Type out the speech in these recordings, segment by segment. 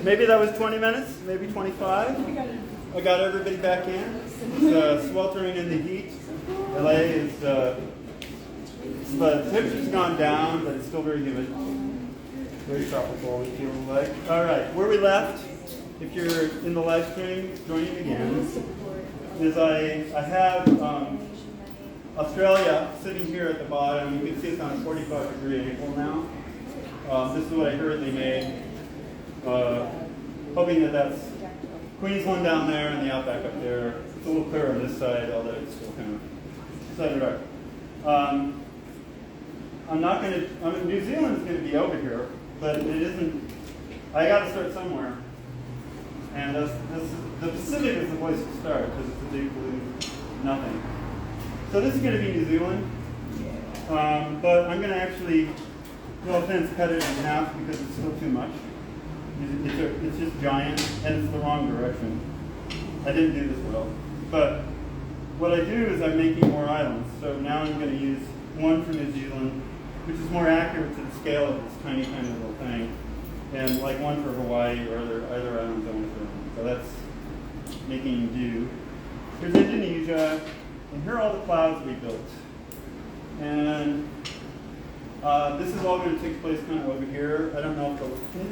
Maybe that was 20 minutes, maybe 25. I got everybody back in. It's sweltering in the heat. LA is, the temperature's gone down, but it's still very humid. Very tropical, it feels like. All right, where we left, if you're in the live stream, joining again, is I have Australia sitting here at the bottom. You can see it's on a 45-degree angle now. This is what I hurriedly made, hoping that that's Queensland down there and the outback up there. It's a little clearer on this side, although it's still kind of slightly dark. New Zealand's going to be over here, but it isn't. I got to start somewhere, and the Pacific is the place to start because it's a deep blue nothing. So this is going to be New Zealand, but I'm going to actually, no offense, cut it in half because it's still too much. It's just giant, and it's the wrong direction. I didn't do this well. But what I do is I'm making more islands. So now I'm going to use one for New Zealand, which is more accurate to the scale of this tiny little thing, and like one for Hawaii or other islands I want to throw in. So that's making do. Here's Indonesia, and here are all the clouds we built. And this is all going to take place kind of over here. I don't know if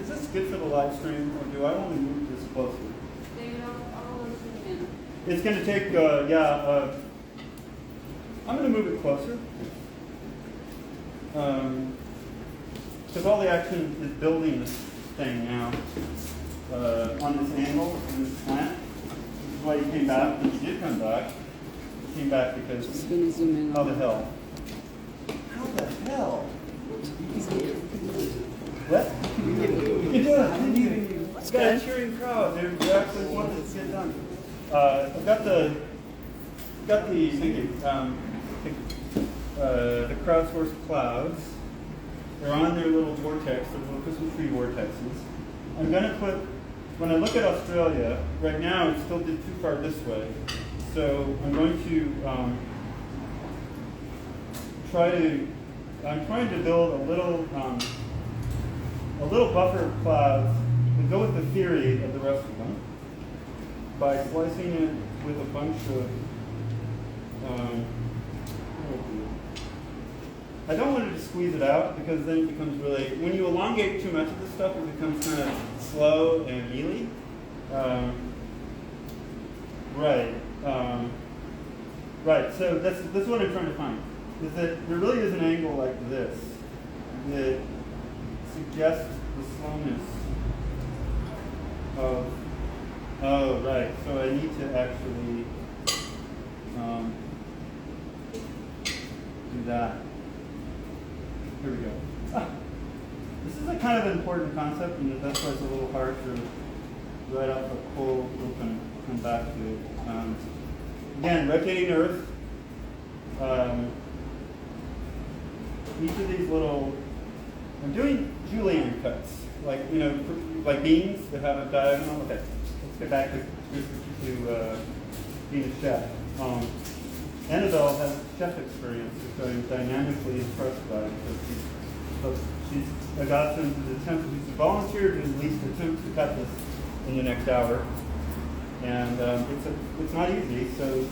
is this good for the live stream, or do I want to move this closer? It's going to take, I'm going to move it closer. Because all the action is building this thing now on this angle, on this slant. This is why you came back, and you did come back. You came back because, how the hell? How the hell? What? You can do it. It's got a cheering crowd. They actually want this to get done. I've got the crowdsourced clouds. They're on their little vortex, their little Christmas tree vortexes. I'm going to put, when I look at Australia, right now it's still too far this way. So I'm going to I'm trying to build a little buffer of clouds and go with the theory of the rest of them by slicing it with a bunch of, I don't want to just squeeze it out because then it becomes really, when you elongate too much of this stuff, it becomes kind of slow and mealy. Right, so that's what I'm trying to find. Is that there really is an angle like this that suggests the slowness of, oh, right, so I need to actually do that. Here we go. This is a kind of important concept, and that's why it's a little hard to write out the whole. We'll come back to it. Again, rotating Earth. Each of these little, I'm doing julienne cuts, like like beans that have a diagonal. Okay, let's get back to being a chef. Annabelle has chef experience, which I'm dynamically impressed by because she's a godsend to the attempt. She's volunteered to at least attempt to cut this in the next hour, and it's not easy. So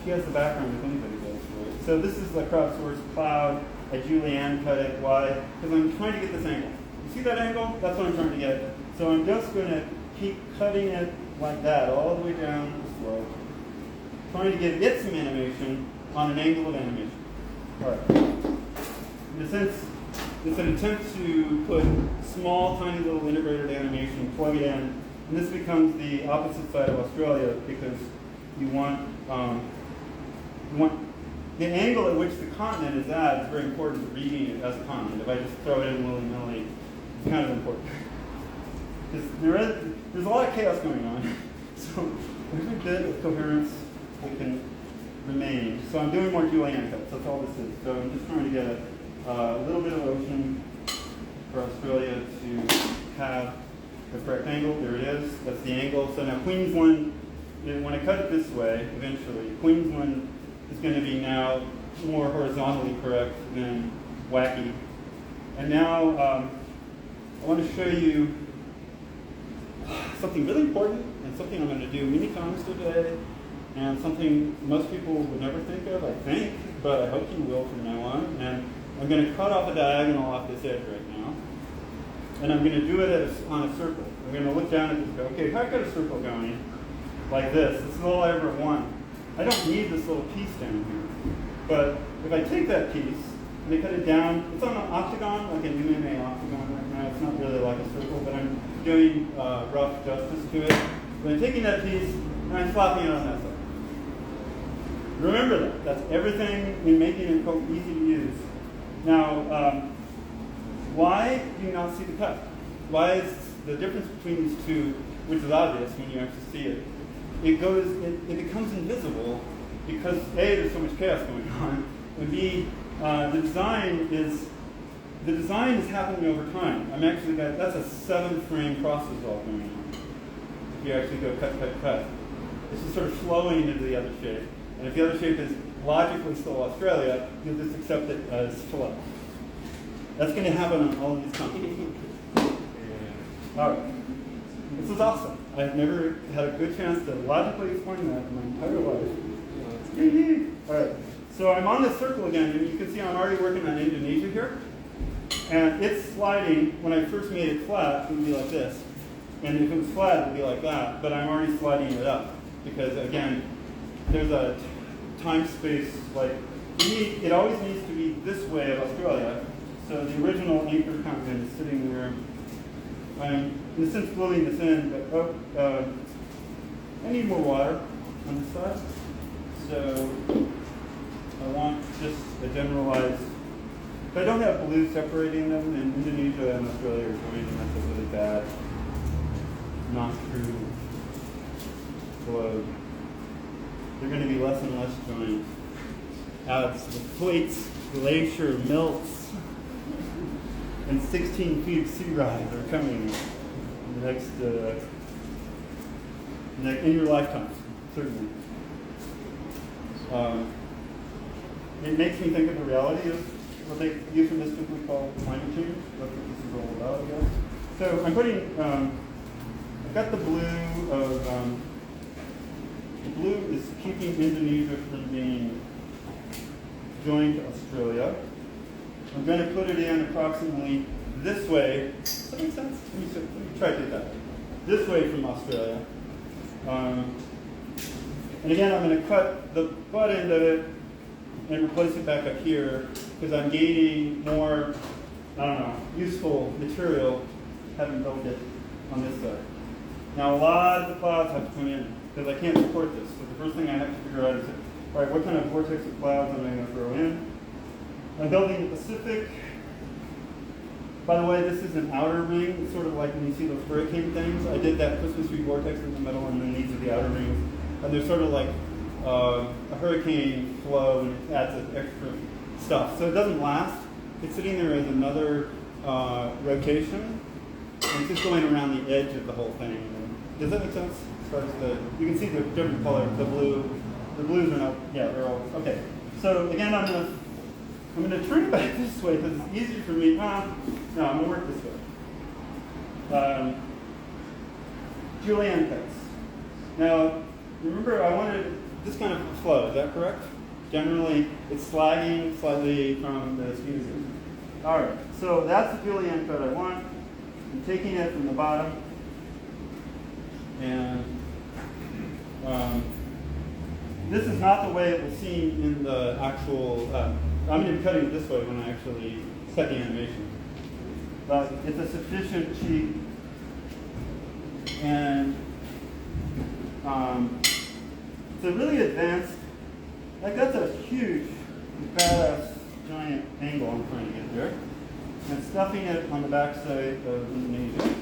she has the background if anybody does. Right? So this is the crowdsourced cloud. I julienne cut it. Why? Because I'm trying to get this angle. You see that angle? That's what I'm trying to get. So I'm just going to keep cutting it like that all the way down the slope, trying to give it some animation on an angle of animation. All right. In a sense, it's an attempt to put small, tiny little integrated animation, plug it in, and this becomes the opposite side of Australia because you want the angle at which the continent is at is very important for reading it as a continent. If I just throw it in willy-nilly, it's kind of important. Because there's a lot of chaos going on. So every bit of coherence that can remain. So I'm doing more julienne cuts. That's all this is. So I'm just trying to get a little bit of ocean for Australia to have the correct angle. There it is. That's the angle. So now Queensland, when I cut it this way, eventually, Queensland is going to be now more horizontally correct than wacky. And now I want to show you something really important and something I'm going to do many times today, and something most people would never think of, I think, but I hope you will from now on. And I'm going to cut off a diagonal off this edge right now, and I'm going to do it on a circle. I'm going to look down at this and go, okay, if I've got a circle going like this is all I ever want. I don't need this little piece down here. But if I take that piece and I cut it down, it's on an octagon, like an MMA octagon right now. It's not really like a circle, but I'm doing rough justice to it. But I'm taking that piece and I'm slapping it on that side. Remember that. That's everything in making it quote easy to use. Now, why do you not see the cut? Why is the difference between these two, which is obvious when you actually see it, it becomes invisible because A, there's so much chaos going on, and B, the design is happening over time. That's a 7-frame process all going on. If you actually go cut, cut, cut. This is sort of flowing into the other shape. And if the other shape is logically still Australia, you'll just accept it as flow. That's going to happen on all of these continents. All right. This is awesome. I've never had a good chance to logically explain that in my entire life. All right. So I'm on this circle again, and you can see I'm already working on Indonesia here. And it's sliding. When I first made it flat, it would be like this. And if it was flat, it would be like that. But I'm already sliding it up. Because, again, there's a time-space, like, it always needs to be this way of Australia. So the original anchor continent is sitting there. I'm, in a sense, floating this in, but I need more water on this side. So I want just a generalized, if I don't have blue separating them, then Indonesia and Australia are joining. That's a really bad, not true flow. They're going to be less and less joined as the plates glacier melts and 16 feet of sea rise are coming in the next, in your lifetime, certainly. It makes me think of the reality of what they euphemistically call climate change. That's what this is all about, I guess. So I'm putting, I've got the blue of, the blue is keeping Indonesia from being joined to Australia. I'm going to put it in approximately this way. Does that make sense? Let me try to do that. This way from Australia. And again, I'm going to cut the butt end of it and replace it back up here because I'm gaining more, I don't know, useful material having built it on this side. Now, a lot of the clouds have to come in because I can't support this. So the first thing I have to figure out is, all right, what kind of vortex of clouds am I going to throw in? I'm building the Pacific. By the way, this is an outer ring. It's sort of like when you see those hurricane things. I did that Christmas tree vortex in the middle, and then these are the outer rings. And they're sort of like a hurricane flow, and it adds extra stuff. So it doesn't last. It's sitting there as another rotation. And it's just going around the edge of the whole thing. Does that make sense? As far as you can see the different colors. The blues are not, yeah, they're all, okay. So again, I'm going to turn it back this way because it's easier for me. No, I'm going to work this way. Julienne cuts. Now, remember, I wanted this kind of flow. Is that correct? Generally, it's sliding slightly from the skew. All right, so that's the Julienne cut I want. I'm taking it from the bottom, and this is not the way it was seen in the actual. I'm going to be cutting it this way when I actually cut the animation. But it's a sufficient sheet, and it's a really advanced, like that's a huge, badass, giant angle I'm trying to get there. And stuffing it on the backside of Indonesia.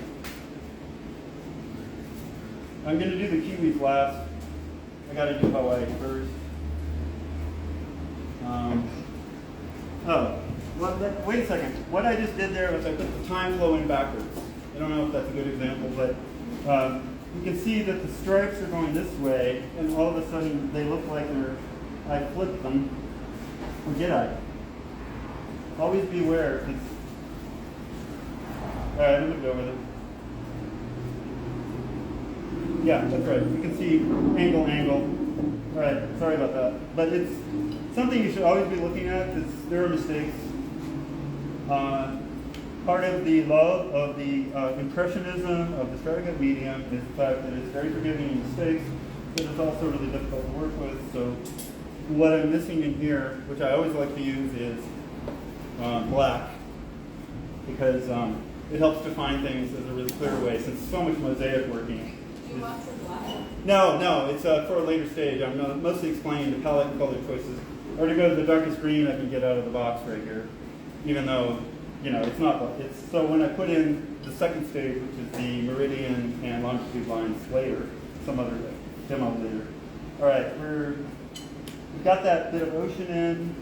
I'm going to do the Kiwis last. I got to do Hawaii first. Wait a second. What I just did there was I put the time flow in backwards. I don't know if that's a good example, but you can see that the stripes are going this way, and all of a sudden they look like I flipped them. Or did I? Always beware. All right, I'm going to go with it. Yeah, that's right. You can see angle, angle. All right, sorry about that. But it's something you should always be looking at because there are mistakes. Part of the love of the impressionism of the Stratigraphic medium is the fact that it's very forgiving in mistakes, but it's also really difficult to work with. So what I'm missing in here, which I always like to use, is black, because it helps define things as a really clear way, since so much mosaic working. Do you want some black? No, it's for a later stage. I'm mostly explaining the palette and color choices. Or to go to the darkest green, I can get out of the box right here, even though, you know, it's not. So when I put in the second stage, which is the meridian and longitude lines later, some other demo later. All right, we've got that bit of ocean in.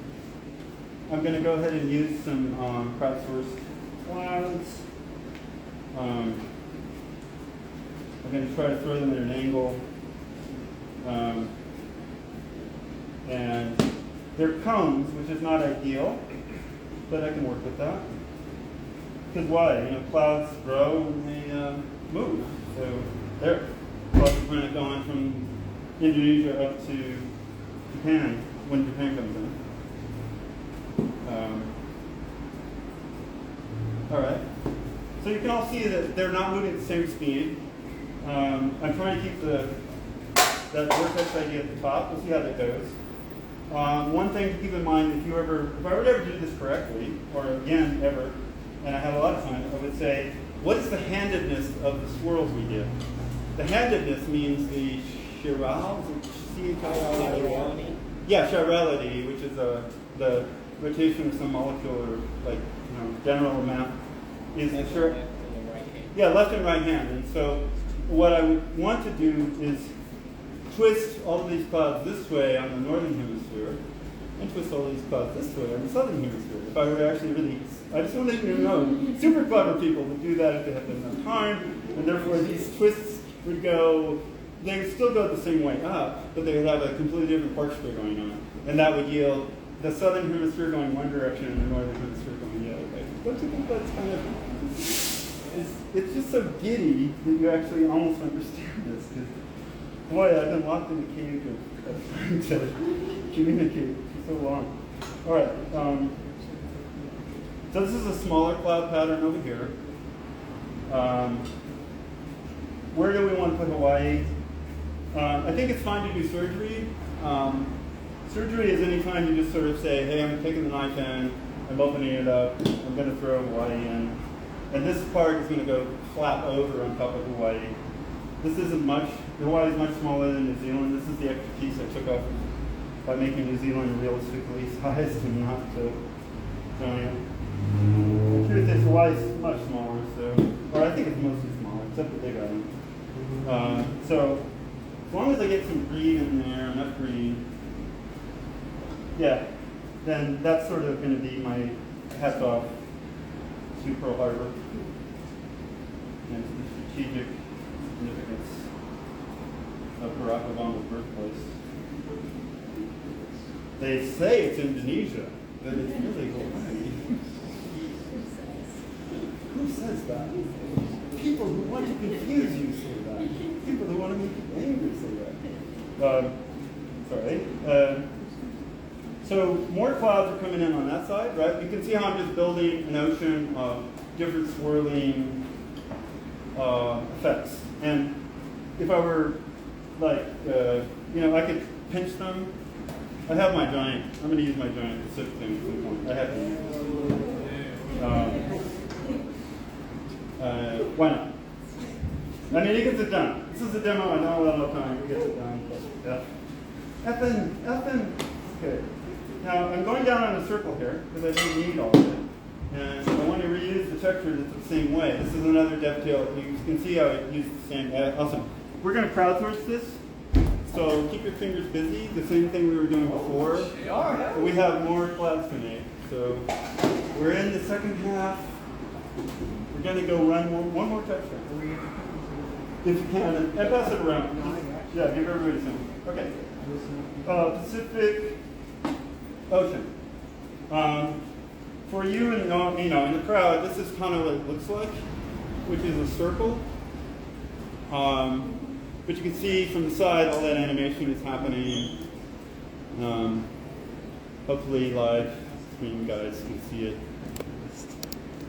I'm going to go ahead and use some crowdsourced clouds. I'm going to try to throw them at an angle. And they're cones, which is not ideal, but I can work with that. Because why? You know, clouds grow and they move. So there, clouds are going to go in from Indonesia up to Japan when Japan comes in. All right. So you can all see that they're not moving at the same speed. I'm trying to keep that vortex idea at the top. We'll see how that goes. One thing to keep in mind, if I were to ever do this correctly, or again, ever, and I have a lot of time, I would say, what is the handedness of the swirls we get? The handedness means the chiral, C-H-I-R-A-L. Yeah, chirality, which is the rotation of some molecular, like, you know, general amount, is left sure. and right hand. Yeah, left and right hand. And so what I would want to do is twist all of these clouds this way on the northern hemisphere, and twist all these clouds this way on the southern hemisphere. If I were to actually really, I just want to let you know, super clever people would do that if they had enough time, and therefore these twists would go, they would still go the same way up, but they would have a completely different corkscrew going on. And that would yield the southern hemisphere going one direction and the northern hemisphere going the other way. Don't you think that's kind of, it's just so giddy that you actually almost understand this? Because, boy, I've been locked in a cage of trying to communicate for so long. All right. So this is a smaller cloud pattern over here. Where do we want to put Hawaii? I think it's fine to do surgery. Surgery is any time you just sort of say, hey, I'm taking the knife in, I'm opening it up, I'm going to throw Hawaii in. And this part is going to go flat over on top of Hawaii. This isn't much. Hawaii is much smaller than New Zealand. This is the extra piece I took off by making New Zealand realistically sized and not giant. The truth is Hawaii is much smaller, or I think it's mostly smaller, except the big island. So as long as I get some green in there, enough green, yeah, then that's sort of going to be my hats off to Pearl Harbor and to the strategic significance of Barack Obama's birthplace. They say it's Indonesia, but it's really Hawaii. Who says that? People who want to confuse you say that. People who want to make you angry say that. Sorry. So more clouds are coming in on that side, right? You can see how I'm just building an ocean of different swirling effects. And if I were like, you know, I could pinch them. I have my giant. I'm going to use my giant Pacific thing at some point. I have to use this. Why not? I mean, it gets it done. This is a demo. I don't have a lot of time. It gets it done. Yeah. Effing. Okay. Now, I'm going down on a circle here because I don't need all of it. And I want to reuse the texture that's the same way. This is another DevTail. You can see how it uses the same. Awesome. We're going to crowdsource this. So keep your fingers busy. The same thing we were doing before. But we have more clouds to make. So we're in the second half. We're going to go run one more texture. If you can. And pass it around. Yeah, give everybody some. Okay. Pacific Ocean. For you and in the crowd, this is kind of what it looks like, which is a circle. But you can see from the side all that animation is happening. Hopefully live stream guys can see it.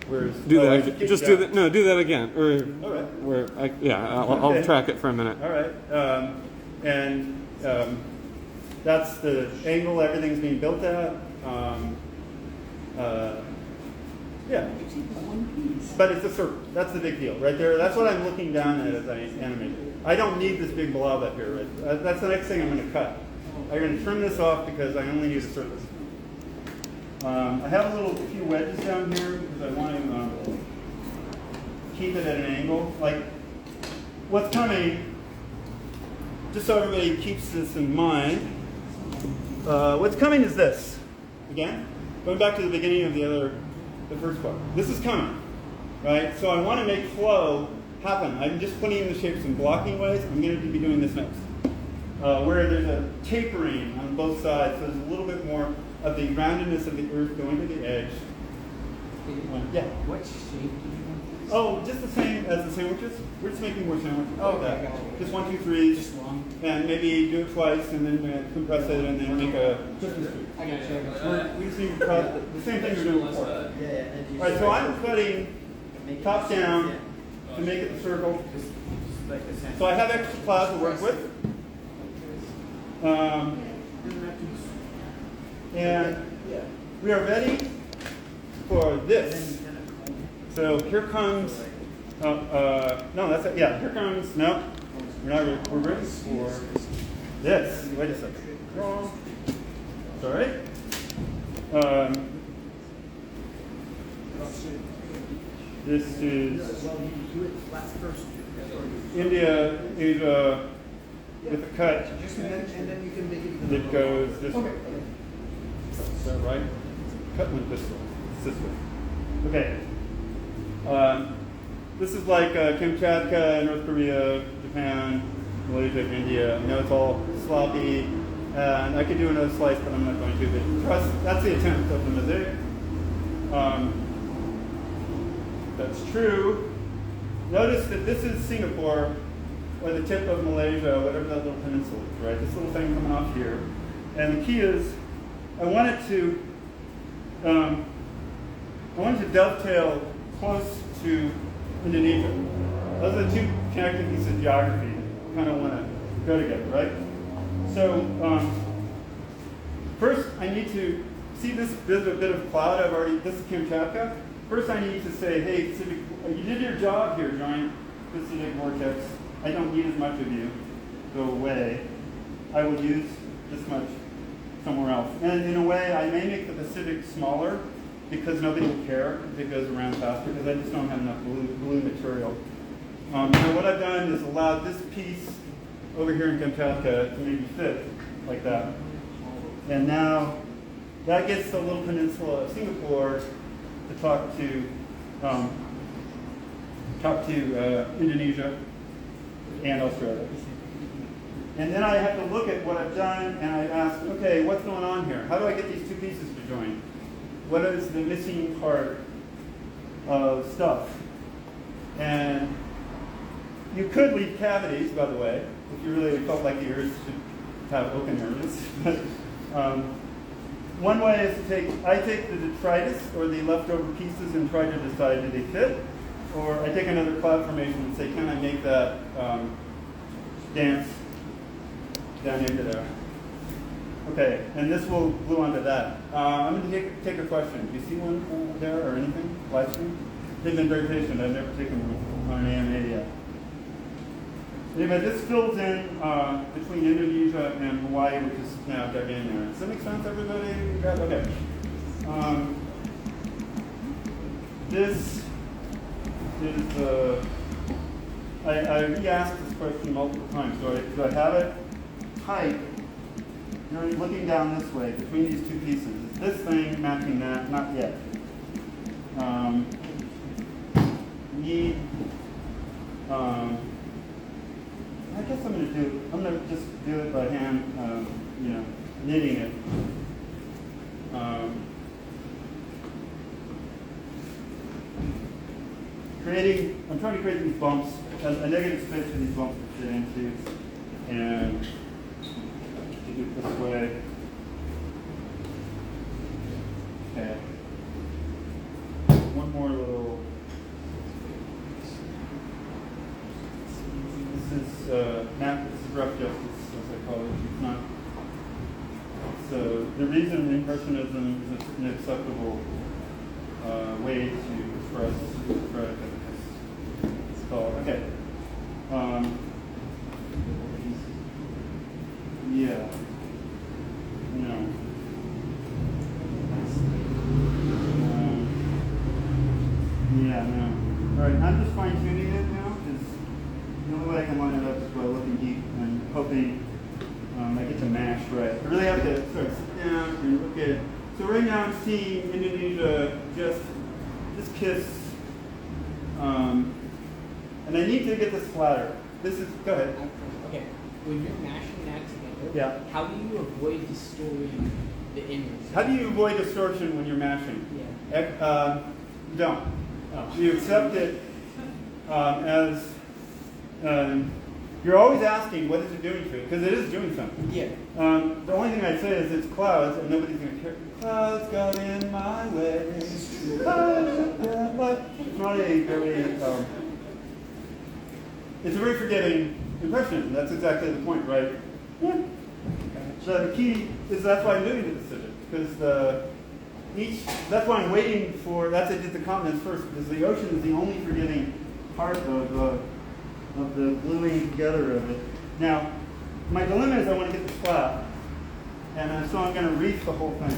Where's, do that. Just do that. No, do that again. Or all right. I'll Okay. track it for a minute. All right. That's the angle everything's being built at. Yeah. But it's a circle. That's the big deal right there. That's what I'm looking down at as I animate it. I don't need this big blob up here. Right? That's the next thing I'm going to cut. I'm going to trim this off because I only need a surface. I have a few wedges down here because I want to keep it at an angle. Like what's coming, just so everybody keeps this in mind, what's coming is this. Again, going back to the beginning of the first part. This is coming, right? So I want to make flow happen. I'm just putting in the shapes in blocking ways. I'm going to be doing this next. Where there's a tapering on both sides, so there's a little bit more of the roundedness of the earth going to the edge. Yeah. What shape do you want? Oh, just the same as the sandwiches. We're just making more sandwiches. Oh, like that. okay, gotcha. Just 1, 2, 3. Just long. And maybe do it twice, and then compress it, and then make a Christmas tree. I got you. We just need to cut the same thing we're doing before. All right, so I'm cutting top down to make it the circle. So I have extra cloud to work with. And we are ready for this. So here comes, here comes, no, we're not ready. We're ready for this. Wait a second. Wrong. Sorry. This is India, Asia, with a cut And then you can make it even that goes this way. Okay. Is that right? Cut with this way. This way. Okay. This is like Kamchatka, North Korea, Japan, Malaysia, India. I know it's all sloppy, and I could do another slice, but I'm not going to. But trust, that's the attempt of the mosaic. That's true. Notice that this is Singapore, or the tip of Malaysia, whatever that little peninsula is, right? This little thing coming off here. And the key is, I want it to dovetail close to Indonesia. Those are the two connecting pieces of geography that kind of want to go together, right? So first I need to see this bit of cloud I've already, this is Kamchatka. First I need to say, hey, Pacific, you did your job here, giant Pacific vortex. I don't need as much of you. Go away. I will use this much somewhere else. And in a way, I may make the Pacific smaller because nobody will care if it goes around faster because I just don't have enough blue material. So what I've done is allowed this piece over here in Kamchatka to maybe fit like that. And now that gets the little peninsula of Singapore to talk to Indonesia and Australia. And then I have to look at what I've done and I ask, okay, what's going on here? How do I get these two pieces to join? What is the missing part of stuff? And you could leave cavities, by the way, if you really felt like the earth should have open areas. One way is to I take the detritus or the leftover pieces and try to decide do they fit, or I take another cloud formation and say, can I make that dance down into there? Okay, and this will glue onto that. I'm going to take a question. Do you see one there or anything? Live stream? They've been very patient. I've never taken one on an AMA yet. Anyway, this fills in between Indonesia and Hawaii, which is now dug in there. Does that make sense, everybody? Okay. This is I re-asked this question multiple times. Do I have it tight? You're looking down this way between these two pieces. Is this thing matching that? Not yet. I guess I'm going to just do it by hand, knitting it. I'm trying to create these bumps a negative space for these bumps to fit into, and do it this way. Okay. One more little. This is this is rough justice, as I call it. It's not. So the reason impressionism is an acceptable way to express it's called. Okay. Yeah. No. Yeah, no. All right, I'm just fine tuning it now because the only way I can line it up is by looking deep and hoping I get to mash right. I really have to sort of sit down and look at. So right now I'm seeing Indonesia just kiss, and I need to get this flatter. This is go ahead. Okay, when you're mashing that together, Yeah. how do you avoid distorting the image? How do you avoid distortion when you're mashing? Yeah. You don't. Oh. You accept it as you're always asking what is it doing to it because it is doing something. Yeah. The only thing I'd say is it's clouds and nobody's going to care. Clouds got in my way. But it's not a very it's a very forgiving impression. That's exactly the point, right? Yeah. So the key is that's why I'm doing the decision because that's why I'm waiting for. That's I did the continents first because the ocean is the only forgiving part of the gluing together of it. Now, my dilemma is I want to get this flat, and so I'm going to reef the whole thing,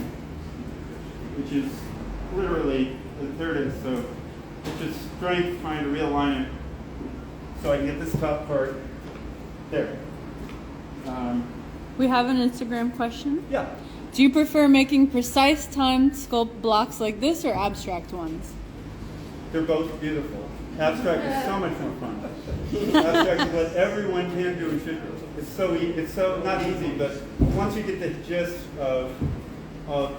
which is literally there it is. So it's just strength trying to realign it so I can get this top part there. We have an Instagram question. Yeah. Do you prefer making precise timed sculpt blocks like this or abstract ones? They're both beautiful. Abstract is so much more fun. Abstract is what everyone can do and should do. It's so not easy, but once you get the gist of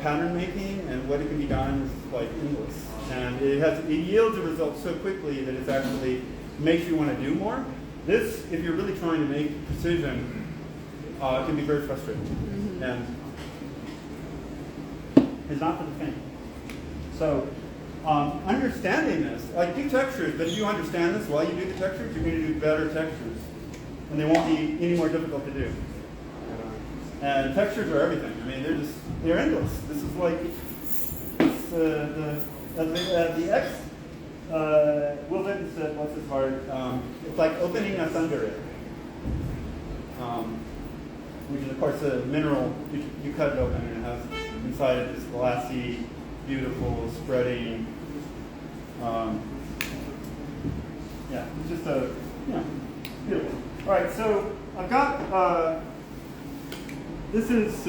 pattern making and what it can be done, it's like endless. And it yields a result so quickly that it actually makes you want to do more. This, if you're really trying to make precision, can be very frustrating. Mm-hmm. And it's not for the faint. So understanding this, like do textures, but if you understand this while you do the textures, you're going to do better textures. And they won't be any more difficult to do. And textures are everything. I mean, they're endless. This is like, the X, Will Vinton said, what's his heart? It's like opening a thunder egg. Which is, of course, a mineral. You cut it open and it has inside it this glassy, beautiful, spreading. Yeah, it's just beautiful. All right, so I've got, this is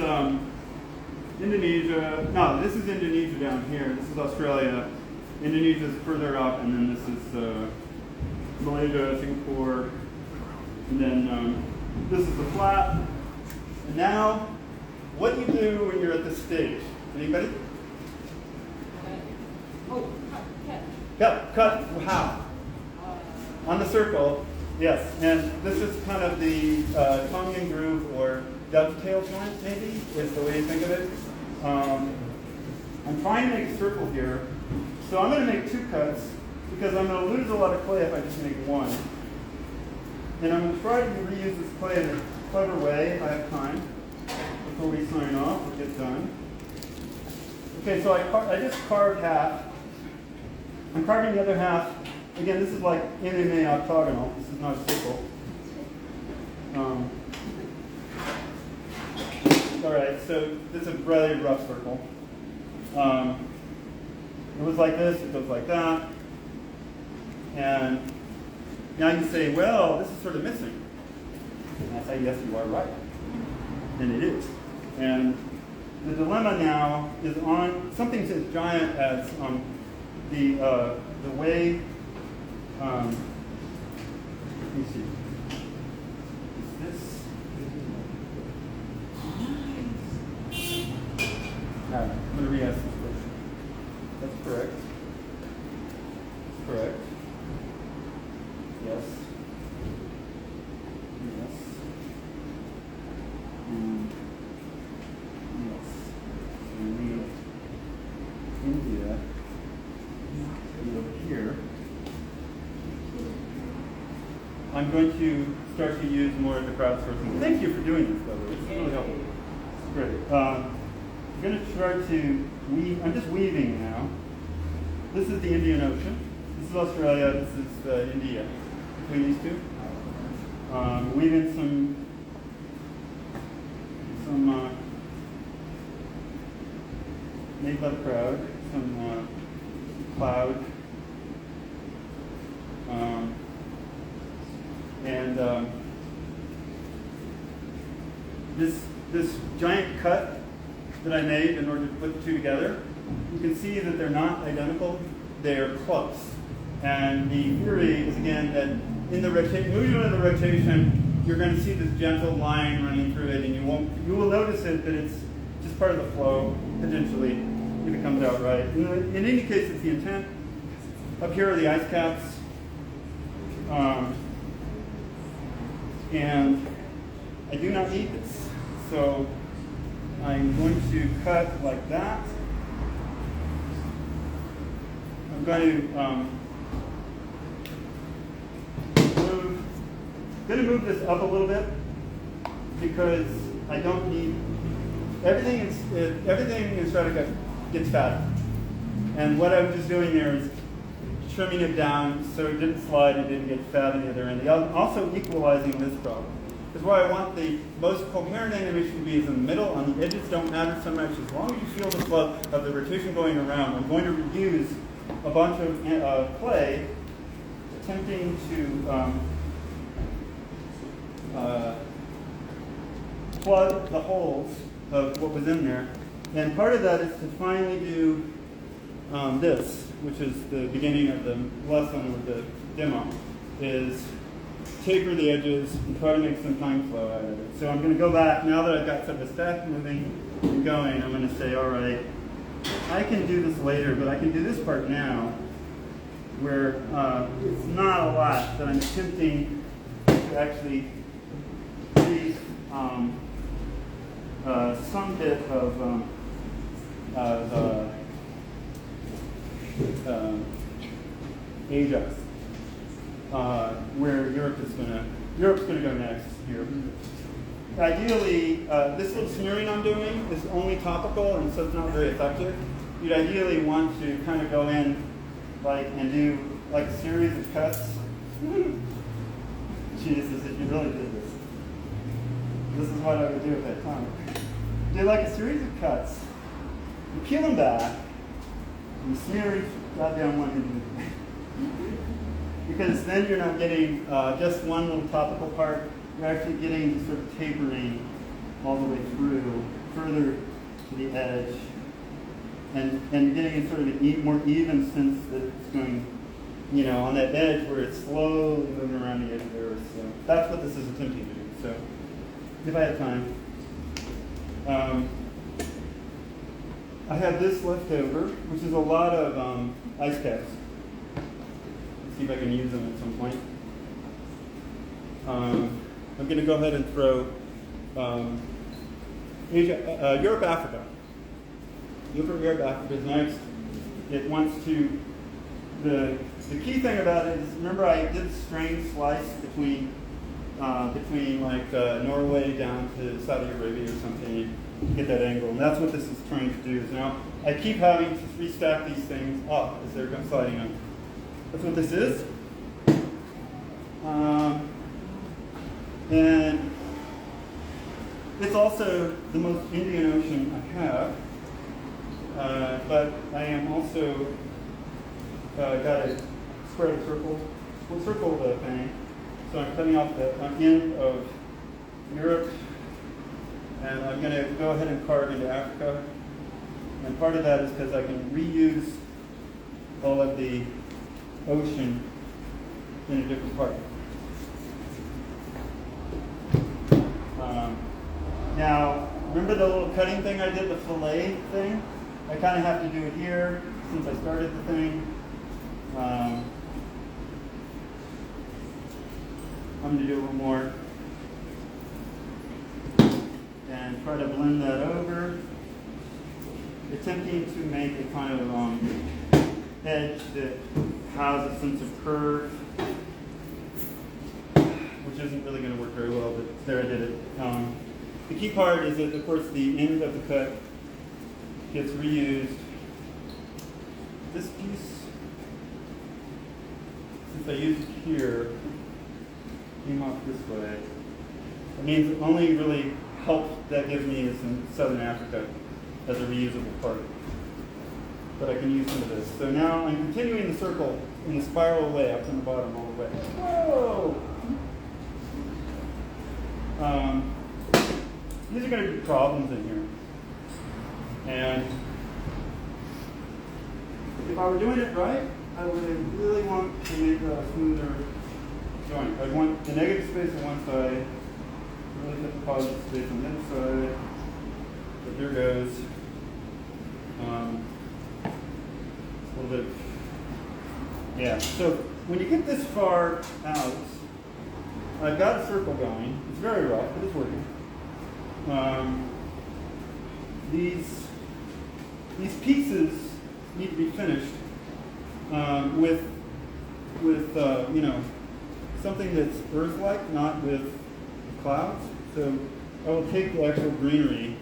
Indonesia. No, this is Indonesia down here. This is Australia. Indonesia is further up, and then this is Malaysia, Singapore, and then this is the flat. And now, what do you do when you're at this stage? Anybody? Cut. How? On the circle, yes. And this is kind of the tongue and groove or dovetail joint, maybe, is the way you think of it. I'm trying to make a circle here. So I'm going to make 2 cuts because I'm going to lose a lot of clay if I just make one. And I'm going to try to reuse this clay in a clever way if I have time before we sign off or get done. Okay, so I just carved half. I'm carving the other half. Again, this is like MMA octagonal. This is not a circle. All right, so this is a really rough circle. It was like this, it goes like that. And now you say, well, this is sort of missing. And I say, yes, you are right. And it is. And the dilemma now is on something as giant as the way, let me see. Is this? I'm going to re-ask this question. That's correct. That's correct. Yes. I'm going to start to use more of the crowdsourcing. Thank you for doing this, by the way. This is really helpful. Great. I'm going to try to weave. I'm just weaving now. This is the Indian Ocean. This is Australia. This is India. Between these two, weaving some made by the crowd, some cloud, and this giant cut that I made in order to put the two together. You can see that they're not identical; they are close. And the theory is again that in the movement of the rotation, you're going to see this gentle line running through it, and you will notice it, but it's just part of the flow potentially if it comes out right. In any case, it's the intent. Up here are the ice caps, and I do not need this, so I'm going to cut like that. I'm going to move this up a little bit because I don't need everything in Stratacut gets fatter, and what I'm just doing there is trimming it down so it didn't slide and didn't get fat on the other end. I'm also equalizing this problem. Because where I want the most coherent animation to be is in the middle. On the edges don't matter so much. As long as you feel the flow of the rotation going around, I'm going to reuse a bunch of clay, attempting to plug the holes of what was in there. And part of that is to finally do this, which is the beginning of the lesson with the demo, is taper the edges and try to make some time flow out of it. So I'm going to go back, now that I've got some of the stack moving and going, I'm going to say, all right, I can do this later, but I can do this part now, where it's not a lot, but I'm attempting to actually see some bit of Ajax, where Europe's going to go next here. Ideally, this little smearing I'm doing is only topical, and so it's not very effective. You'd ideally want to kind of go in and do like a series of cuts. Jesus, if you really did this. This is what I would do at that time. Do like a series of cuts. You peel them back, and you smear each goddamn one into because then you're not getting just one little topical part. You're actually getting sort of tapering all the way through, further to the edge, and getting sort of a more even sense that it's going, on that edge where it's slowly moving around the edge there. So that's what this is attempting to do. So if I have time, I have this left over, which is a lot of ice caps. Let's see if I can use them at some point. I'm going to go ahead and throw Europe, Africa. Europe, Africa is next. It wants to, the key thing about it is, remember I did a strain slice between like Norway down to Saudi Arabia or something to get that angle, and that's what this is trying to do. Is now I keep having to restack these things up as they're sliding up. That's what this is. And it's also the most Indian Ocean I have, but I am also got a square circle the thing. So I'm cutting off the end of Europe, and I'm going to go ahead and carve into Africa. And part of that is because I can reuse all of the ocean in a different part. Now, remember the little cutting thing I did, the fillet thing? I kind of have to do it here since I started the thing. I'm going to do a little more and try to blend that over, attempting to make a kind of edge that has a sense of curve. isn't really going to work very well, but there I did it. The key part is that, of course, the end of the cut gets reused. This piece, since I used it here, came off this way. It means the only really help that gives me is in Southern Africa as a reusable part. But I can use some of this. So now I'm continuing the circle in the spiral way up from the bottom all the way. Whoa! These are going to be problems in here. And if I were doing it right, I would really want to make a smoother joint. I'd want the negative space on one side, really put the positive space on the other side. But there goes. A little bit. Yeah. So when you get this far out, I've got a circle going. It's very rough, but it's working. These pieces need to be finished with you know, something that's Earth-like, not with clouds. So I will take the actual greenery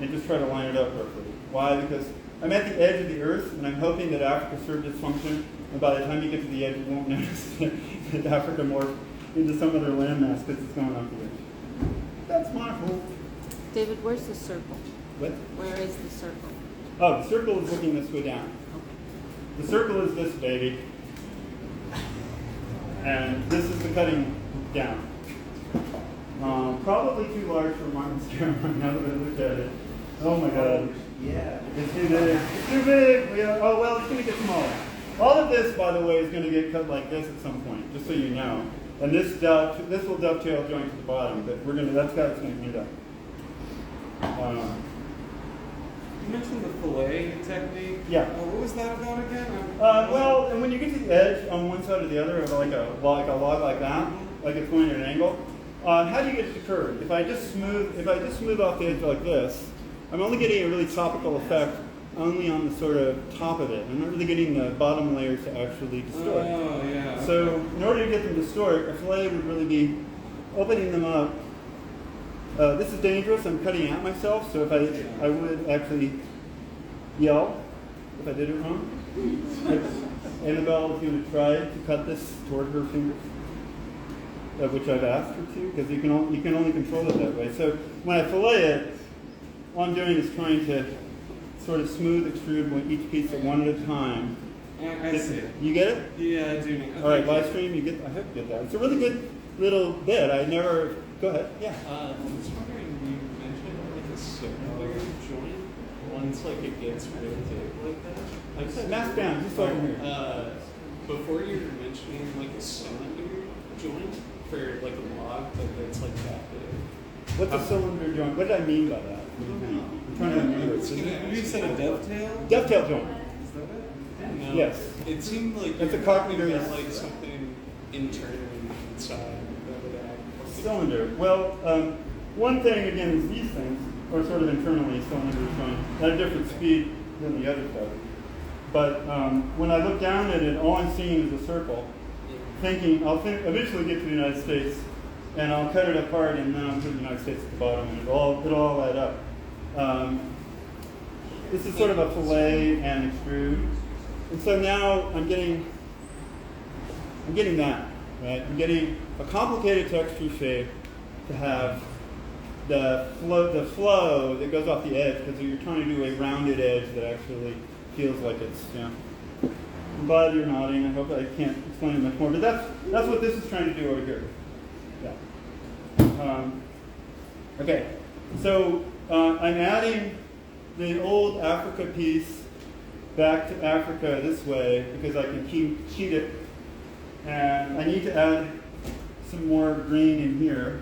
and just try to line it up roughly. Why? Because I'm at the edge of the Earth, and I'm hoping that Africa served its function, and by the time you get to the edge, you won't notice that Africa morphed into some other landmass because it's going off the edge. That's my hope. David, where's the circle? What? Where is the circle? Oh, the circle is looking this way down. The circle is this baby, and this is the cutting down. Probably too large for Martin's camera now that I looked at it. Oh my God. Yeah. It's too big. It's too big. Oh well, it's going to get smaller. All of this, by the way, is going to get cut like this at some point, just so you know. And this will dovetail joint to the bottom, but that's how it's going to end up. You mentioned the fillet technique. Yeah. What was that about again? Well, and when you get to the edge on one side or the other, of like a log like that, like it's going at an angle, how do you get it to curve? If I just smooth off the edge like this, I'm only getting a really topical effect only on the sort of top of it. I'm not really getting the bottom layers to actually distort. Oh, yeah. So in order to get them to distort, a fillet would really be opening them up. This is dangerous. I'm cutting at myself, so if I would actually yell if I did it wrong. Annabelle is going to try to cut this toward her fingers, which I've asked her to, because you can only control it that way. So when I fillet it, all I'm doing is trying to sort of smooth extrude each piece at one at a time. I see it. You get it? Yeah, I do. All right, live stream. I hope you get that. It's a really good little bit. I never. Go ahead. Yeah. I was wondering, you mentioned like a circular joint. Once like it gets really big like that. I said, Mask down. Just so I can hear. before you were mentioning like a cylinder joint for like a log that's like that big. What's a cylinder joint? What did I mean by that? I'm trying to remember. You said a dovetail? Dovetail joint. Is that it? No, Yes. It seemed like That's you a were carpenter's- talking about, like something internally inside that would act. Cylinder. Well, one thing again is these things are sort of internally cylinders joint at a different speed than the other stuff. But when I look down at it, all I'm seeing is a circle. Thinking I'll eventually get to the United States, and I'll cut it apart, and then I'll put the United States at the bottom, and it'll all add up. This is sort of a fillet and extrude, and so now I'm getting that, right? I'm getting a complicated texture shape to have the flow that goes off the edge, because you're trying to do a rounded edge that actually feels like it's, I'm glad you're nodding. I hope I can't explain it much more, but that's what this is trying to do over here. Yeah. Okay, so I'm adding the old Africa piece back to Africa this way because I can cheat it, and I need to add some more green in here.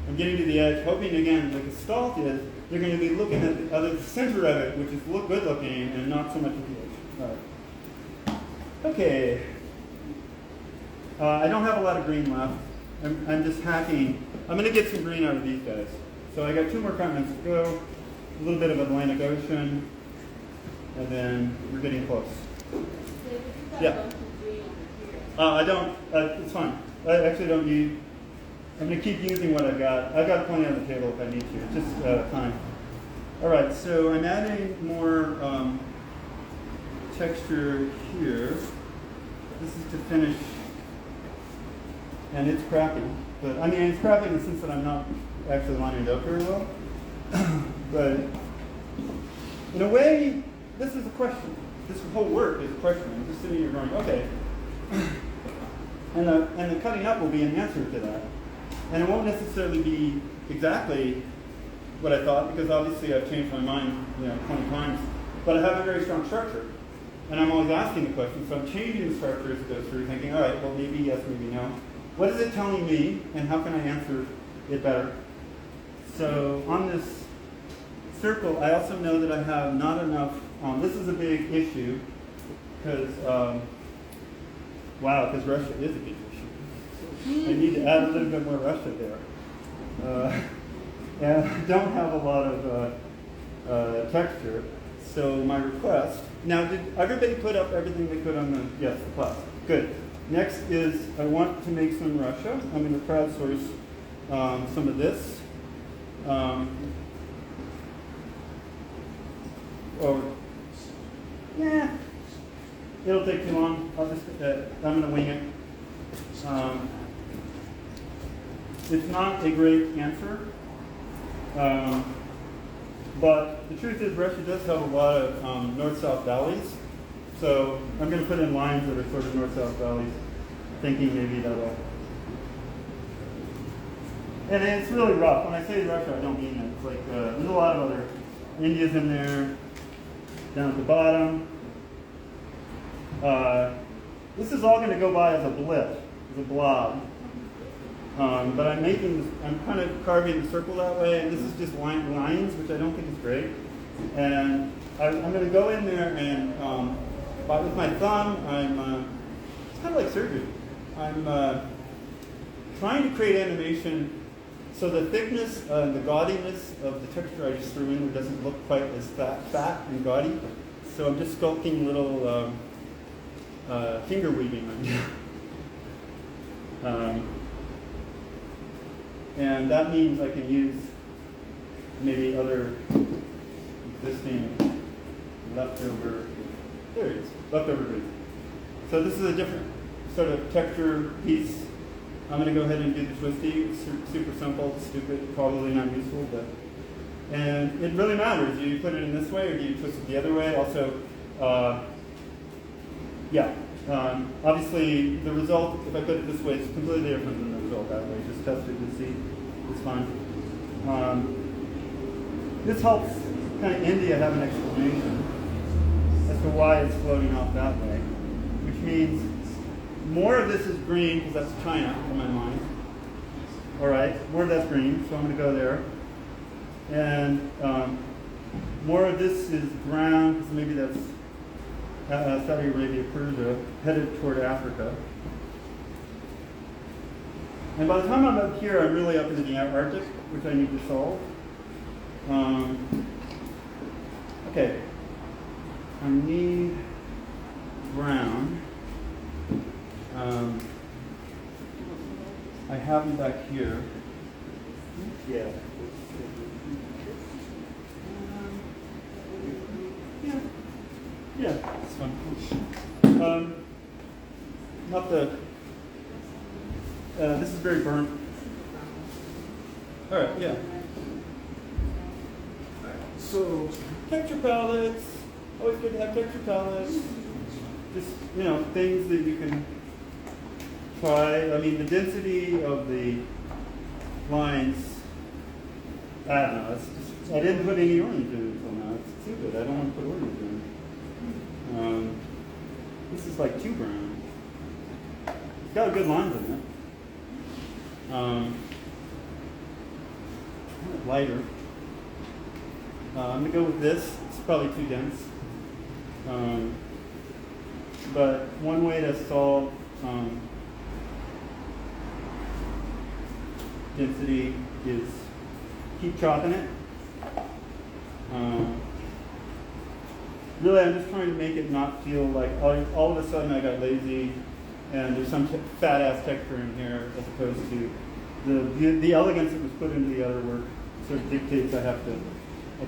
I'm getting to the edge, hoping again, like a gestalt is, they're going to be looking at the center of it, which is good looking, and not so much at the edge. All right. Okay. I don't have a lot of green left. I'm just hacking. I'm going to get some green out of these guys. So I got 2 more continents to go. A little bit of Atlantic Ocean, and then we're getting close. Yeah. I don't. It's fine. I actually don't need I'm going to keep using what I've got. I've got plenty on the table if I need to. It's just time. All right, so I'm adding more texture here. This is to finish, and it's crappy. But I mean, it's crappy in the sense that I'm not actually lining it up very well. But in a way, this is a question. This whole work is a question. I'm just sitting here going, okay. And the cutting up will be an answer to that. And it won't necessarily be exactly what I thought, because obviously I've changed my mind 20 times. But I have a very strong structure. And I'm always asking the question, so I'm changing the structure as it goes through, thinking, all right, well, maybe yes, maybe no. What is it telling me, and how can I answer it better? So on this circle, I also know that I have not enough, this is a big issue, because, because Russia is a big issue. I need to add a little bit more Russia there. And I don't have a lot of texture. So my request, now did everybody put up everything they could on the, yes, the class. Good. Next is I want to make some Russia. I'm going to crowdsource some of this. It'll take too long. I'm going to wing it. It's not a great answer. But the truth is Russia does have a lot of north-south valleys. So I'm going to put in lines that are sort of north-south valleys, thinking maybe that'll... And it's really rough. When I say Russia, I don't mean it. It's like there's a lot of other India's in there, down at the bottom. This is all going to go by as a blip, as a blob. But I'm kind of carving the circle that way, and this is just lines, which I don't think is great. And I'm going to go in there and, with my thumb, it's kind of like surgery. I'm trying to create animation so the thickness and the gaudiness of the texture I just threw in there doesn't look quite as fat and gaudy. So I'm just sculpting little finger weaving right now. And that means I can use maybe other existing leftover, there it is, leftover greens. So this is a different sort of texture piece. I'm going to go ahead and do the twisty. It's super simple, stupid, probably not useful, and it really matters. Do you put it in this way or do you twist it the other way? Also, obviously the result, if I put it this way, is completely different than the result that way. Just test it and see. It's fine. This helps kind of India have an explanation as to why it's floating off that way, which means more of this is green because that's China in my mind. All right, more of that's green, so I'm going to go there. And more of this is brown because maybe that's Saudi Arabia, Persia, headed toward Africa. And by the time I'm up here, I'm really up into the Arctic, which I need to solve. Okay, I need brown. I have them back here. Yeah. Yeah, this one. Not the. This is very burnt. All right, yeah. So texture palettes. Always good to have texture palettes. Just things that you can try. I mean, the density of the lines. I don't know. It's just, I didn't put any orange in it until now. It's stupid. I don't want to put orange in it. This is like too brown. It's got good lines in it. Lighter. I'm going to go with this. It's probably too dense. But one way to solve density is keep chopping it. Really, I'm just trying to make it not feel like all of a sudden I got lazy and there's some fat-ass texture in here as opposed to the elegance that was put into the other work sort of dictates I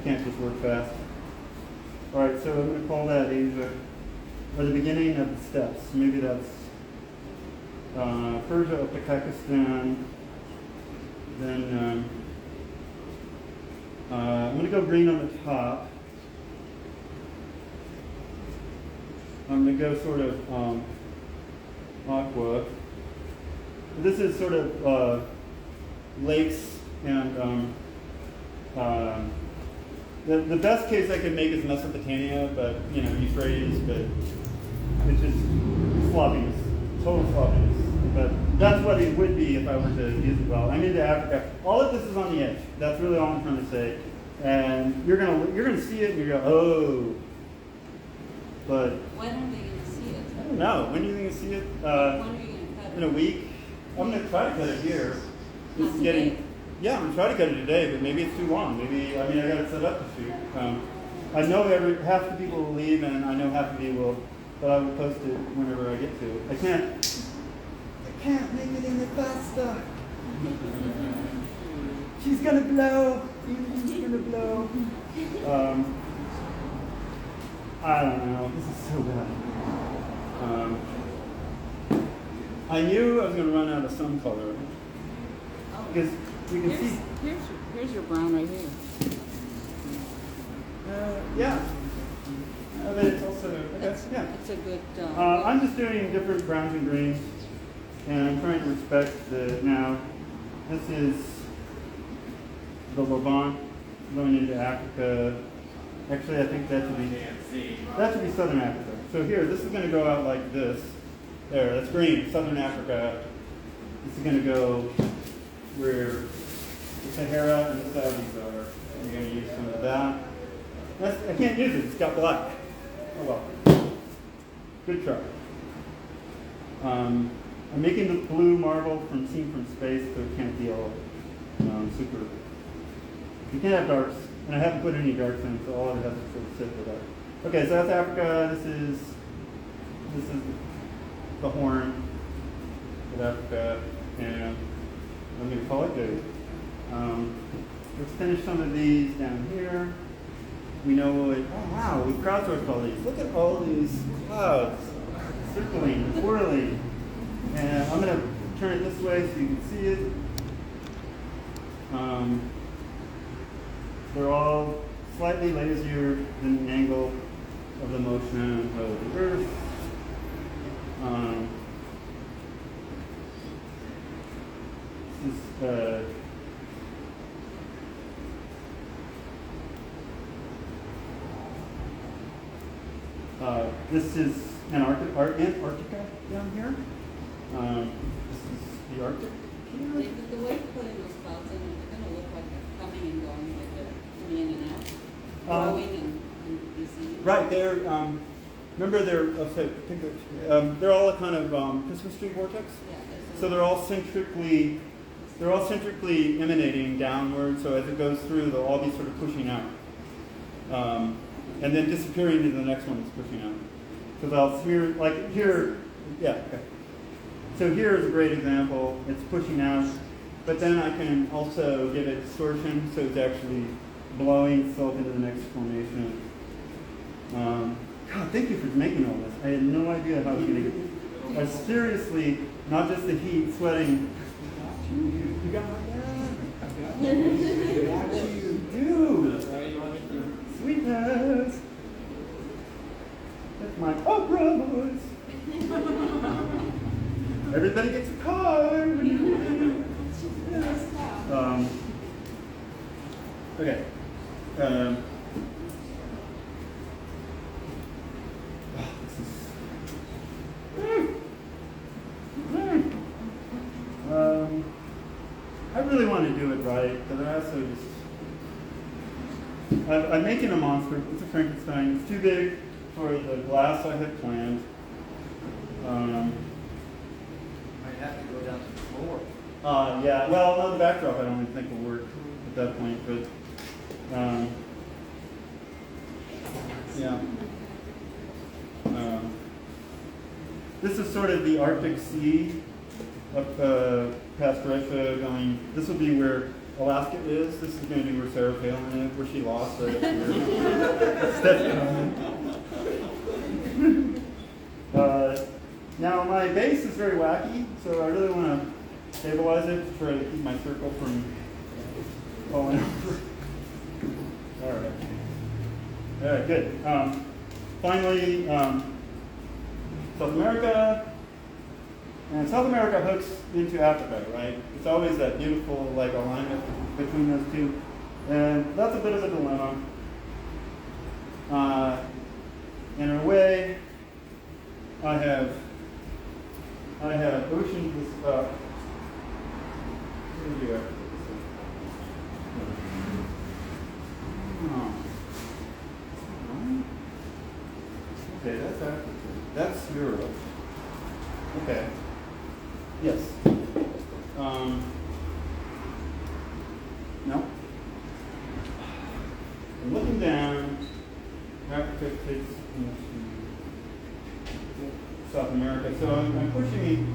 can't just work fast. All right, so I'm going to call that Asia, or the beginning of the steppes. Maybe that's Persia up to Pakistan. Then I'm going to go green on the top. I'm going to go sort of aqua. This is sort of lakes and the best case I could make is Mesopotamia, but you know, Euphrates, but it's just sloppiness, total sloppiness. But that's what it would be if I were to use it well. I'm into Africa. All of this is on the edge. That's really all I'm trying to say. And you're gonna see it and you're going, oh. But When are they going to see it? I don't know. When do you think you'll see it? When are you going to cut In a week. I'm gonna try to cut it here. Not It's today? getting. Yeah, I'm gonna try to cut it today, but maybe it's too long. Maybe I got it set up to shoot. I know half the people will leave, and I know half of you will, but I will post it whenever I get to it. I can't make it any faster. She's gonna blow. She's gonna blow. I don't know. This is so bad. I knew I was going to run out of some color because we can see. Here's your brown right here. Yeah. But it's also yeah. That's a good. I'm just doing different browns and greens, and I'm trying to respect the. Now, this is the Levant going into Africa. Actually, I think that should be Southern Africa. So here, this is going to go out like this. There, that's green, Southern Africa. This is going to go where the Sahara and the Saudis are. I'm going to use some of that. I can't use it, it's got black. Oh well. Good try. I'm making the blue marble seen from space, so it can't be all super. You can't have darks, and I haven't put any darks in, so all of it has to sort of sit with that. Okay, so that's Africa. This is the Horn of Africa, and I'm going to call it good. Let's finish some of these down here. We know it. Oh wow, we've crowdsourced all these. Look at all these clouds circling, whirling. And I'm going to turn it this way so you can see it. They're all slightly lazier than the angle of the motion of the Earth. This is this is Antarctica down here. This is the Arctic. David, the way you're putting those clouds in, they're going to look like they're coming and going, like they're coming in and out, growing and receding. Right, they're remember they're all a kind of Christmas tree vortex. Yeah, So they're all centrically emanating downward. So as it goes through, they'll all be sort of pushing out, and then disappearing into the next one that's pushing out. So they'll here, like here, yeah. Okay. So here is a great example. It's pushing out, but then I can also give it distortion, so it's actually blowing itself into the next formation. God, thank you for making all this. I had no idea how I was going to get. I was seriously, not just the heat, sweating. You got my dad. Got you, dude. Sweetness. That's my opera voice. Everybody gets a card. Okay. I really want to do it right, but I also just. I'm making a monster. It's a Frankenstein. It's too big for the glass I had planned. Might have to go down to the floor. Yeah, well, no, the backdrop I don't even think will work at that point, but yeah. This is sort of the Arctic Sea up past Russia, going. This will be where Alaska is. This is going to be where Sarah Palin is, where she lost right up here. Now my base is very wacky, so I really want to stabilize it to try to keep my circle from falling over. All right. All right, good. Finally, South America. And South America hooks into Africa, right? It's always that beautiful like alignment between those two. And that's a bit of a dilemma. In a way, I have oceans this up. What do you have? Okay, that's Africa. That's Europe. Okay. Yes. No. I'm looking down. Africa takes into South America. So I'm pushing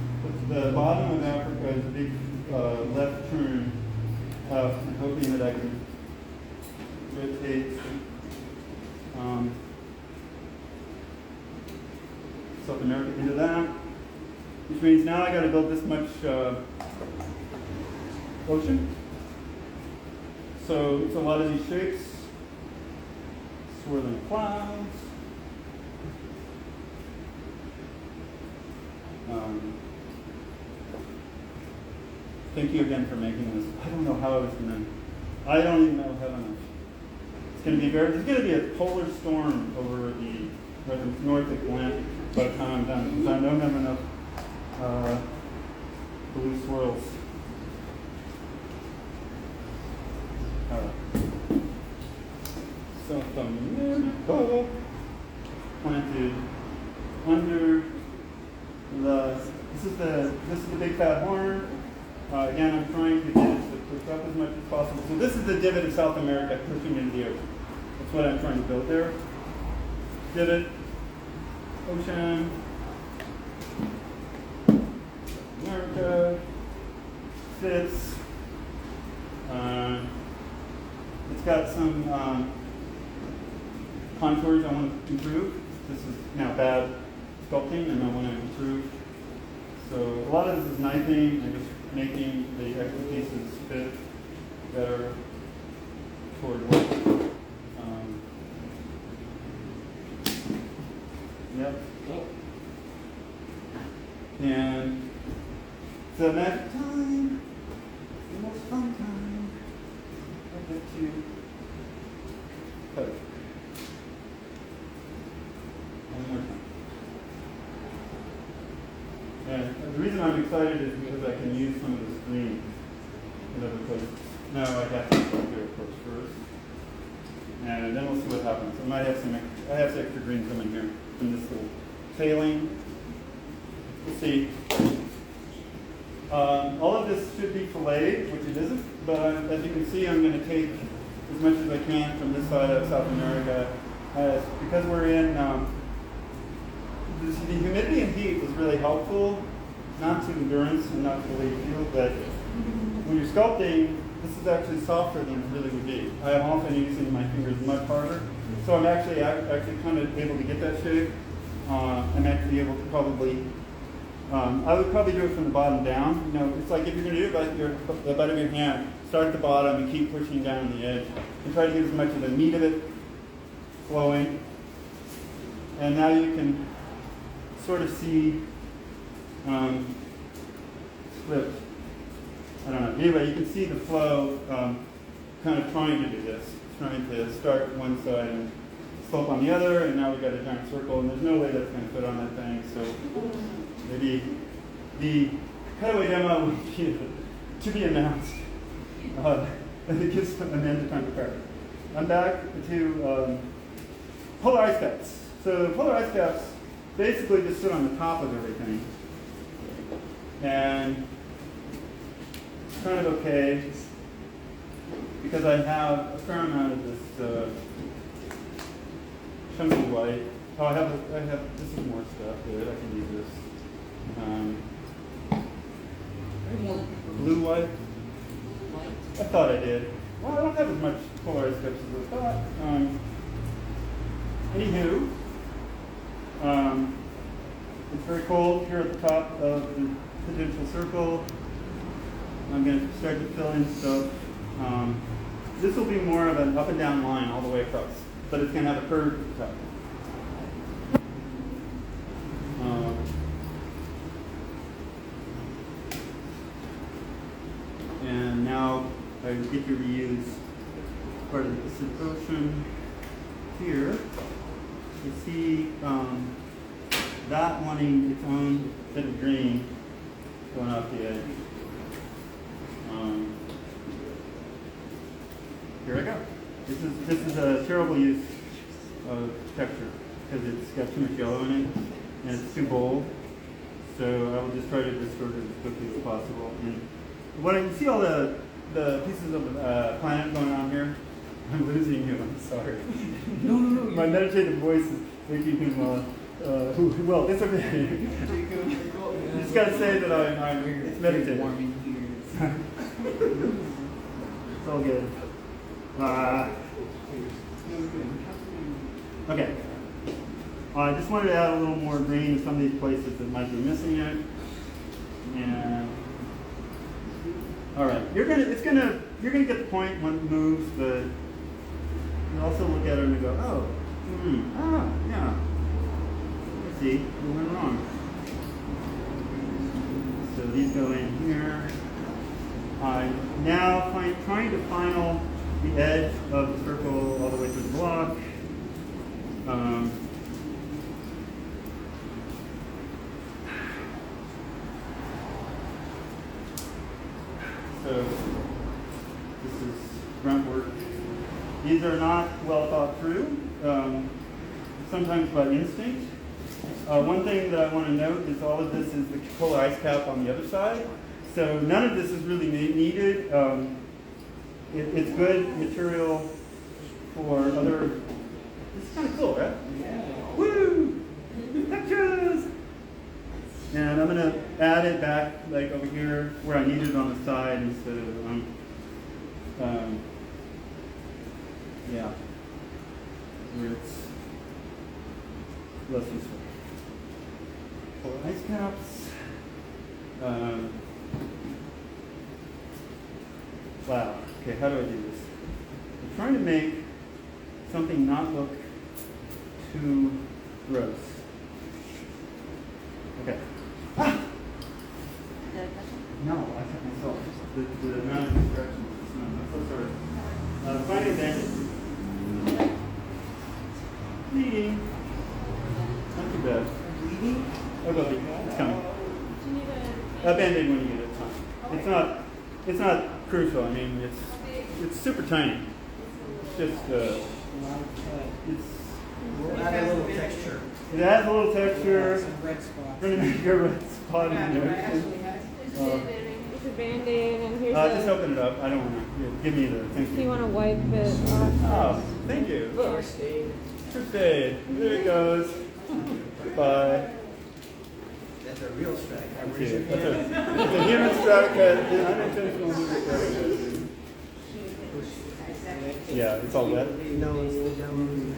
the bottom of Africa is a big left turn up and hoping that I can rotate South America into that. Which means now I got to build this much ocean. So it's a lot of these shapes, swirling clouds. Thank you again for making this. I don't know how I was gonna. I don't even know how much. It's gonna be there's gonna be a polar storm over the North Atlantic by the time I'm done, because I don't have enough blue swirls. South America planted under the. This is the big fat horn. Again, I'm trying to get it to push up as much as possible. So this is the divot of South America pushing into the ocean. That's what I'm trying to build there. Divot, ocean. America fits. It's got some contours I want to improve. This is now bad sculpting, and I want to improve. So a lot of this is knifing and just making the extra pieces fit better toward work. Yep. And so magic time, the most fun time. I get to cut it. One more time. And the reason I'm excited is because I can use some of this green in other places. No, I have to go here, of course, first. And then we'll see what happens. I might have some extra green coming here from this little tailing. We'll see. All of this should be filleted, which it isn't, but as you can see, I'm going to take as much as I can from this side of South America. Because we're in, the humidity and heat is really helpful, not to endurance and not to the way you feel, but when you're sculpting, this is actually softer than it really would be. I am often using my fingers much harder, so I'm actually kind of able to get that shape. I'm actually able to probably, I would probably do it from the bottom down. You know, it's like if you're going to do it by the butt of your hand, start at the bottom and keep pushing down the edge, and try to get as much of the meat of it flowing. And now you can sort of see slipped. I don't know. Anyway, you can see the flow kind of trying to do this, trying to start one side and slope on the other, and now we've got a giant circle, and there's no way that's going to fit on that thing. So maybe the cutaway demo will be to be announced. It gives an end to time to prepare. I'm back to polar ice caps. So polar ice caps basically just sit on the top of everything. And it's kind of okay because I have a fair amount of this chunky white. Oh, I have, this is more stuff. Good, I can use this. Blue, white. White. I thought I did. Well, I don't have as much polarized strips as I thought. Anywho, it's very cold here at the top of the potential circle. I'm going to start to fill in stuff. This will be more of an up and down line all the way across, but it's going to have a curve at the top. And now I get to reuse part of the Pacific Ocean here. You see that wanting its own bit of green going off the edge. Here I go. This is a terrible use of texture because it's got too much yellow in it and it's too bold. So I will just try to distort it as quickly as possible. And what you see all the pieces of the planet going on here. I'm losing you. I'm sorry. No. My meditative voice is making him. Well, it's okay. You just gotta say that I'm meditative. Warming here. It's all good. Okay. I just wanted to add a little more green to some of these places that might be missing it. And all right, you're gonna get the point when it moves, but you also look at it and go, oh, yeah. Let's see, we went wrong. So these go in here. I'm now trying to final the edge of the circle all the way through the block. So this is grunt work. These are not well thought through, sometimes by instinct. One thing that I want to note is all of this is the polar ice cap on the other side. So none of this is really needed. It's good material for other. This is kind of cool, right? Yeah. Woo! Pictures! And I'm going to add it back like over here where I need it on the side instead of yeah, where it's less useful. For ice caps. Wow. Okay, how do I do this? I'm trying to make something not look too gross. Okay. Ah! Did I touch it? No, I took myself. The amount of distraction was just I'm so sorry. Finding bandage. Bleeding. Not too bad. Bleeding? Oh, go ahead. It's coming. Do you need A band-aid when you get it. It's fine. It's not crucial. I mean, it's super tiny. It's just Add a little texture. it adds a little texture. Some red spots. We're gonna make your red spot in there. It's a Band-Aid and here's Just a, open it up. I don't want to. Give me the. Thank if you you. want to wipe it off. Oh, thank you. First aid. First aid. There it goes. Bye. That's a real strike. That's a human strike cut. Unintentional human strike cut. Yeah, it's all wet. No, it's the down.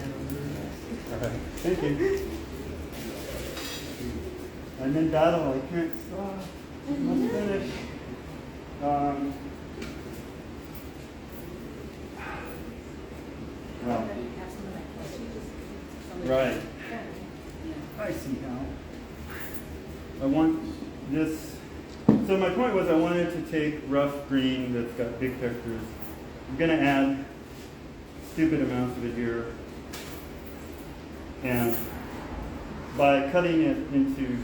All right. Thank you. I'm in battle. I can't stop. I must finish. Well, right. I see how. I want this. So my point was I wanted to take rough green that's got big textures. I'm going to add stupid amounts of it here. And by cutting it into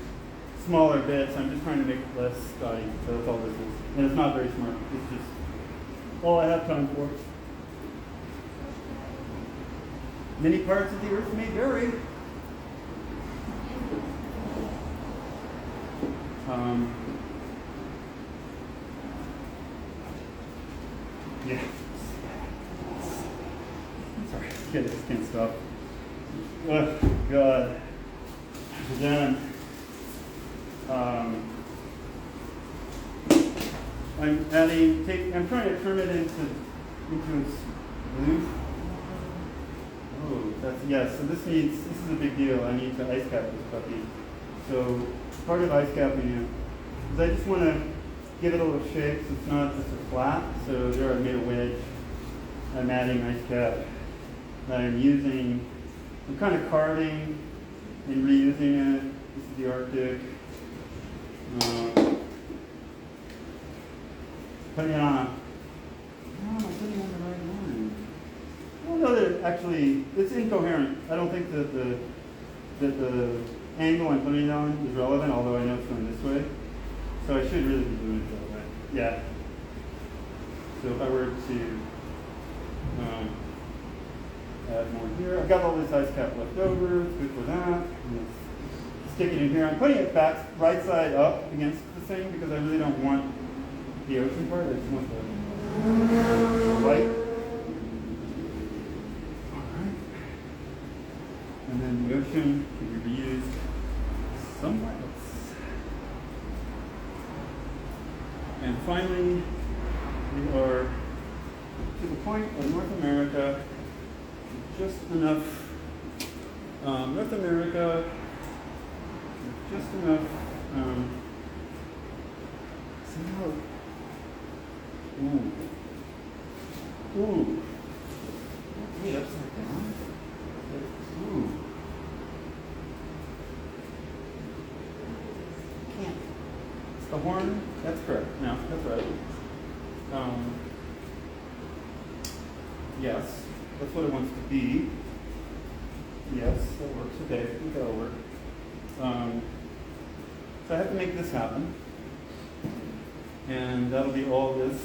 smaller bits, I'm just trying to make it less spotty. So that's all this is. And it's not very smart. It's just all I have time for. Many parts of the earth may vary. Yeah. Sorry, can't stop. Oh, God. Then, I'm I'm trying to turn it into its blue. Oh, yes, so this is a big deal. I need to ice cap this puppy. So part of ice capping it is I just want to give it a little shape so it's not just a flat. So there I made a wedge. I'm adding ice cap that I'm kind of carving and reusing it. This is the Arctic. Putting it on am I putting it on the right line? I don't know that actually, it's incoherent. I don't think that the angle I'm putting it on is relevant, although I know it's going this way. So I should really be doing it that way. Yeah. So if I were to add more here, I've got all this ice cap left over, it's good for that. Stick it in here. I'm putting it back right side up against the thing because I really don't want the ocean part. I just want the light. Alright. And then the ocean can be reused somewhere else. And finally, we are to the point of North America. Just enough North America, just enough somehow. Ooh. Wait, upside down? Ooh. Can't. It's the horn? That's correct. No, that's right. Yes, that's what it wants to be. Yes, that works. Okay, I think that'll work. So I have to make this happen. And that'll be all this.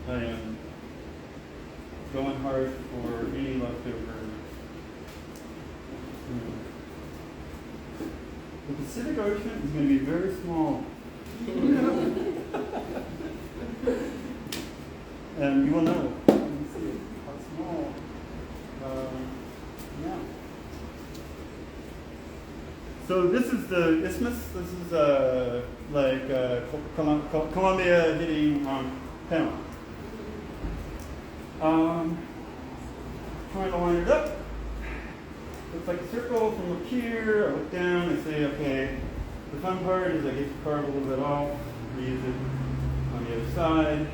I am going hard for any leftover. The Pacific Ocean is going to be very small. And you will know. You can see how small. Yeah. So this is the isthmus. This is Colombia hitting Panama. Trying to line it up. Looks like a circle from up here. I look down and say, okay, the fun part is I get to carve a little bit off, reuse it on the other side.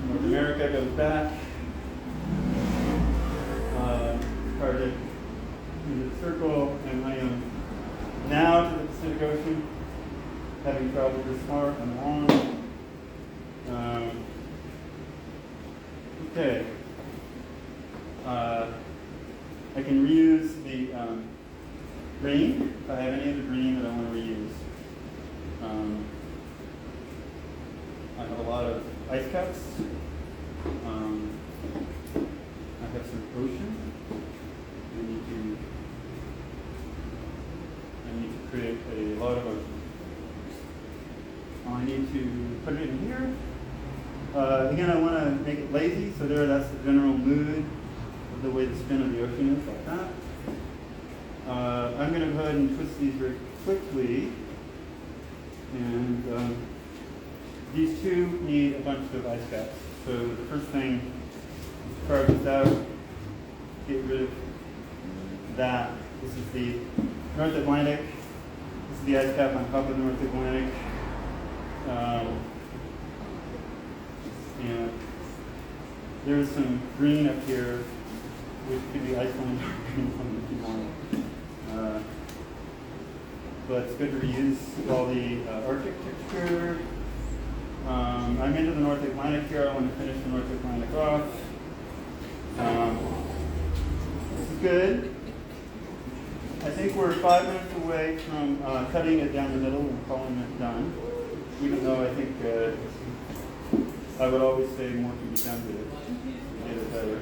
North America goes back. Carved it into the circle, and I am now to the Pacific Ocean, having traveled this far and long. Okay. I can reuse the green if I have any of the green that I want to reuse. I have a lot of ice caps. I have some ocean. I need to create a lot of ocean. I need to put it in here. Again, I want to make it lazy, so that's the general mood of the way the spin of the ocean is, like that. I'm going to go ahead and twist these very quickly. And these two need a bunch of ice caps. So the first thing is carve this out, get rid of that. This is the North Atlantic. This is the ice cap on top of the North Atlantic. And there's some green up here, which could be Iceland if you want. But it's good to reuse all the Arctic texture. I'm into the North Atlantic here. I want to finish the North Atlantic off. This is good. I think we're 5 minutes away from cutting it down the middle and calling it done, even though I think I would always say more can be done to get it better.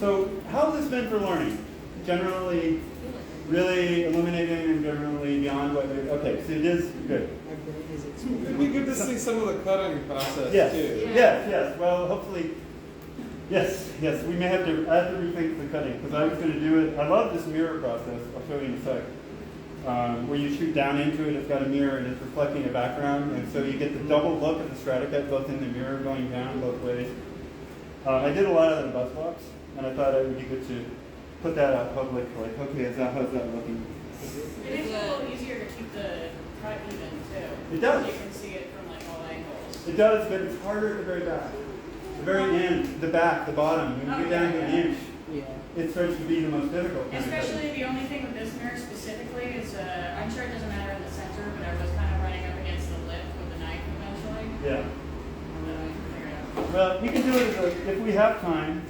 So how has this been for learning? Generally, really illuminating and generally beyond what we, okay, so it is good. It'd be good to see some of the cutting process Yes, too. yes, yes. Well, hopefully Yes, yes, we may have to, I have to rethink the cutting, because I was gonna do it, I love this mirror process, I'll show you in a sec. Where you shoot down into it, it's got a mirror and it's reflecting a background, and so you get the double look of the Stratocut both in the mirror going down both ways. I did a lot of the bus walks, and I thought it would be good to put that out public, like, okay, how's that looking? It is a little easier to keep the cut even too. It does. You can see it from like all angles. It does, but it's harder at the very back. The very end, the back, the bottom, when you get down to an inch, Yeah. it starts to be the most difficult. kind of cutting. Especially the only thing with this mirror specifically is, I'm sure it doesn't matter in the center, but I was kind of running up against the lip with the knife eventually. Yeah. And then I figured out. Well, we can do it if we have time,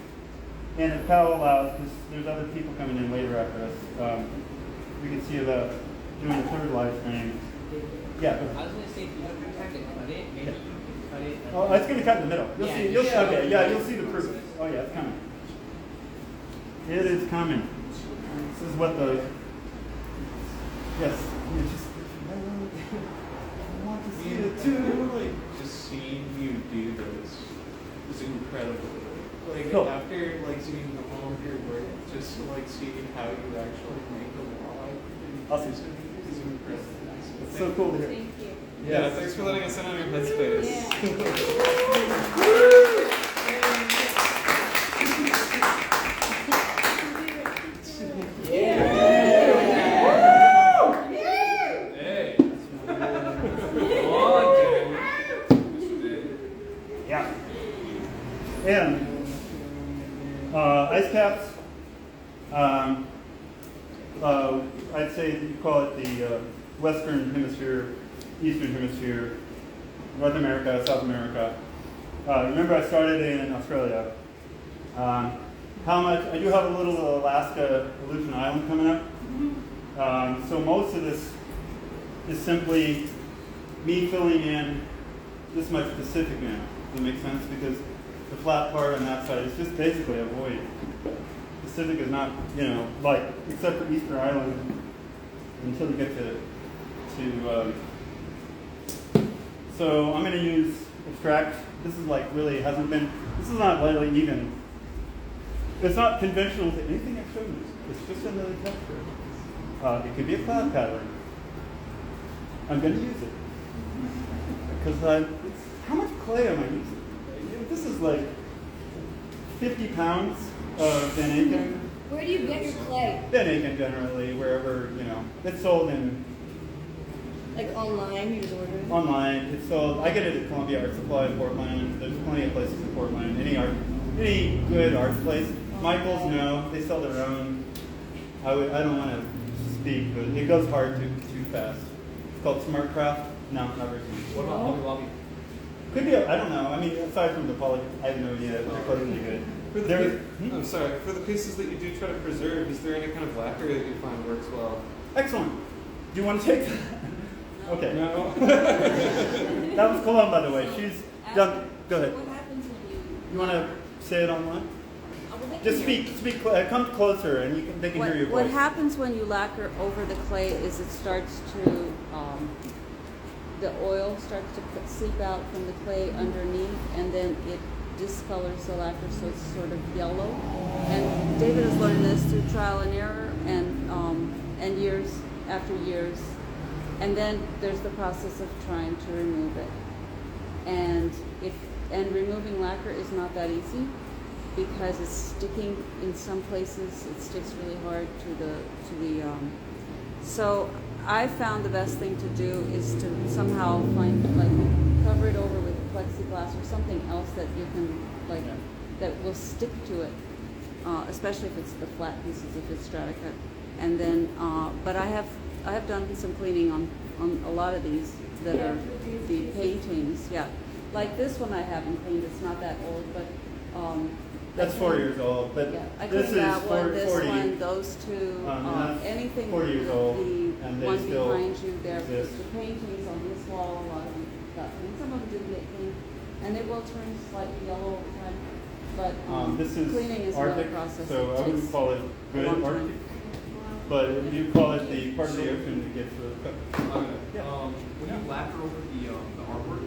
and if Powell allows, because there's other people coming in later after us. We can see about doing a third live stream. Yeah. I was gonna say, if you have to cut it, maybe you can cut it. Oh, it's going to cut in the middle. You'll Yeah. see. You'll Yeah. okay. Yeah, you'll see the proof. Oh yeah, it's coming. It is coming. This is what the. Yes. You just. I want to see it too. Like, just seeing you do this is incredible. Like, Cool. after, like, seeing all of your work, just, like, seeing how you actually make a log Awesome. is incredible. It's so cool to hear. Thank you. Yeah, thanks for letting us in on your headspace. Hey. Yeah. And ice caps. I'd say you call it the Western Hemisphere, Eastern Hemisphere, North America, South America. Remember, I started in Australia. How much? I do have a little Alaska Aleutian Island coming up. So most of this is simply me filling in this much Pacific now. Does that make sense? Because the flat part on that side is just basically a void. Pacific is not, like, except for Easter Island until you get to so I'm going to use abstract. This is like really hasn't been, this is not really even, it's not conventional to anything I've shown you. It's just another texture. It could be a cloud pattern. I'm going to use it. Because how much clay am I using? This is like 50 pounds of Van Aken. Where do you get your clay? Van Aken generally, wherever, it's sold in Like online, you just order it? online. It's sold, I get it at Columbia Art Supply in Portland. There's plenty of places in Portland. Any good art place. Michael's, no, they sell their own. I don't want to speak, but it goes hard too fast. It's called Smart Craft. No, not very What about Hobby Lobby? Could be, I don't know. I mean, aside from the poly, I have no idea. They're totally good. For the There- I'm sorry, for the pieces that you do try to preserve, is there any kind of lacquer that you find works well? Excellent. Do you want to take that? Okay. No? That was Cologne, by the way. She's done. Go ahead. What happens when you? You want to say it online? Well, they Just can hear speak, come closer, and they can hear your What voice. happens when you lacquer over the clay is it starts to, the oil starts to seep out from the clay underneath, and then it discolors the lacquer, so it's sort of yellow. And David has learned this through trial and error, and years after years. And then there's the process of trying to remove it. And removing lacquer is not that easy, because it's sticking in some places. It sticks really hard to the. So I found the best thing to do is to somehow cover it over with plexiglass or something else that you can that will stick to it, especially if it's the flat pieces, if it's Stratocut. And then, but I have done some cleaning on a lot of these that are the paintings. Yeah, like this one I haven't cleaned. It's not that old, but. That's 4 years old, but Yeah, I this cleaned is that one, this 40. one, those two, That's anything. 40 years old, The and they one still behind you there, exist. the paintings on this wall, a lot of them got cleaned. Some of them didn't get cleaned, and they will turn slightly yellow over time. But This is cleaning is another Arctic, process. so It I wouldn't takes call it a good long Arctic, time. but if you call it the part of the ocean that gets the. Yeah. When you lacquer over the artwork,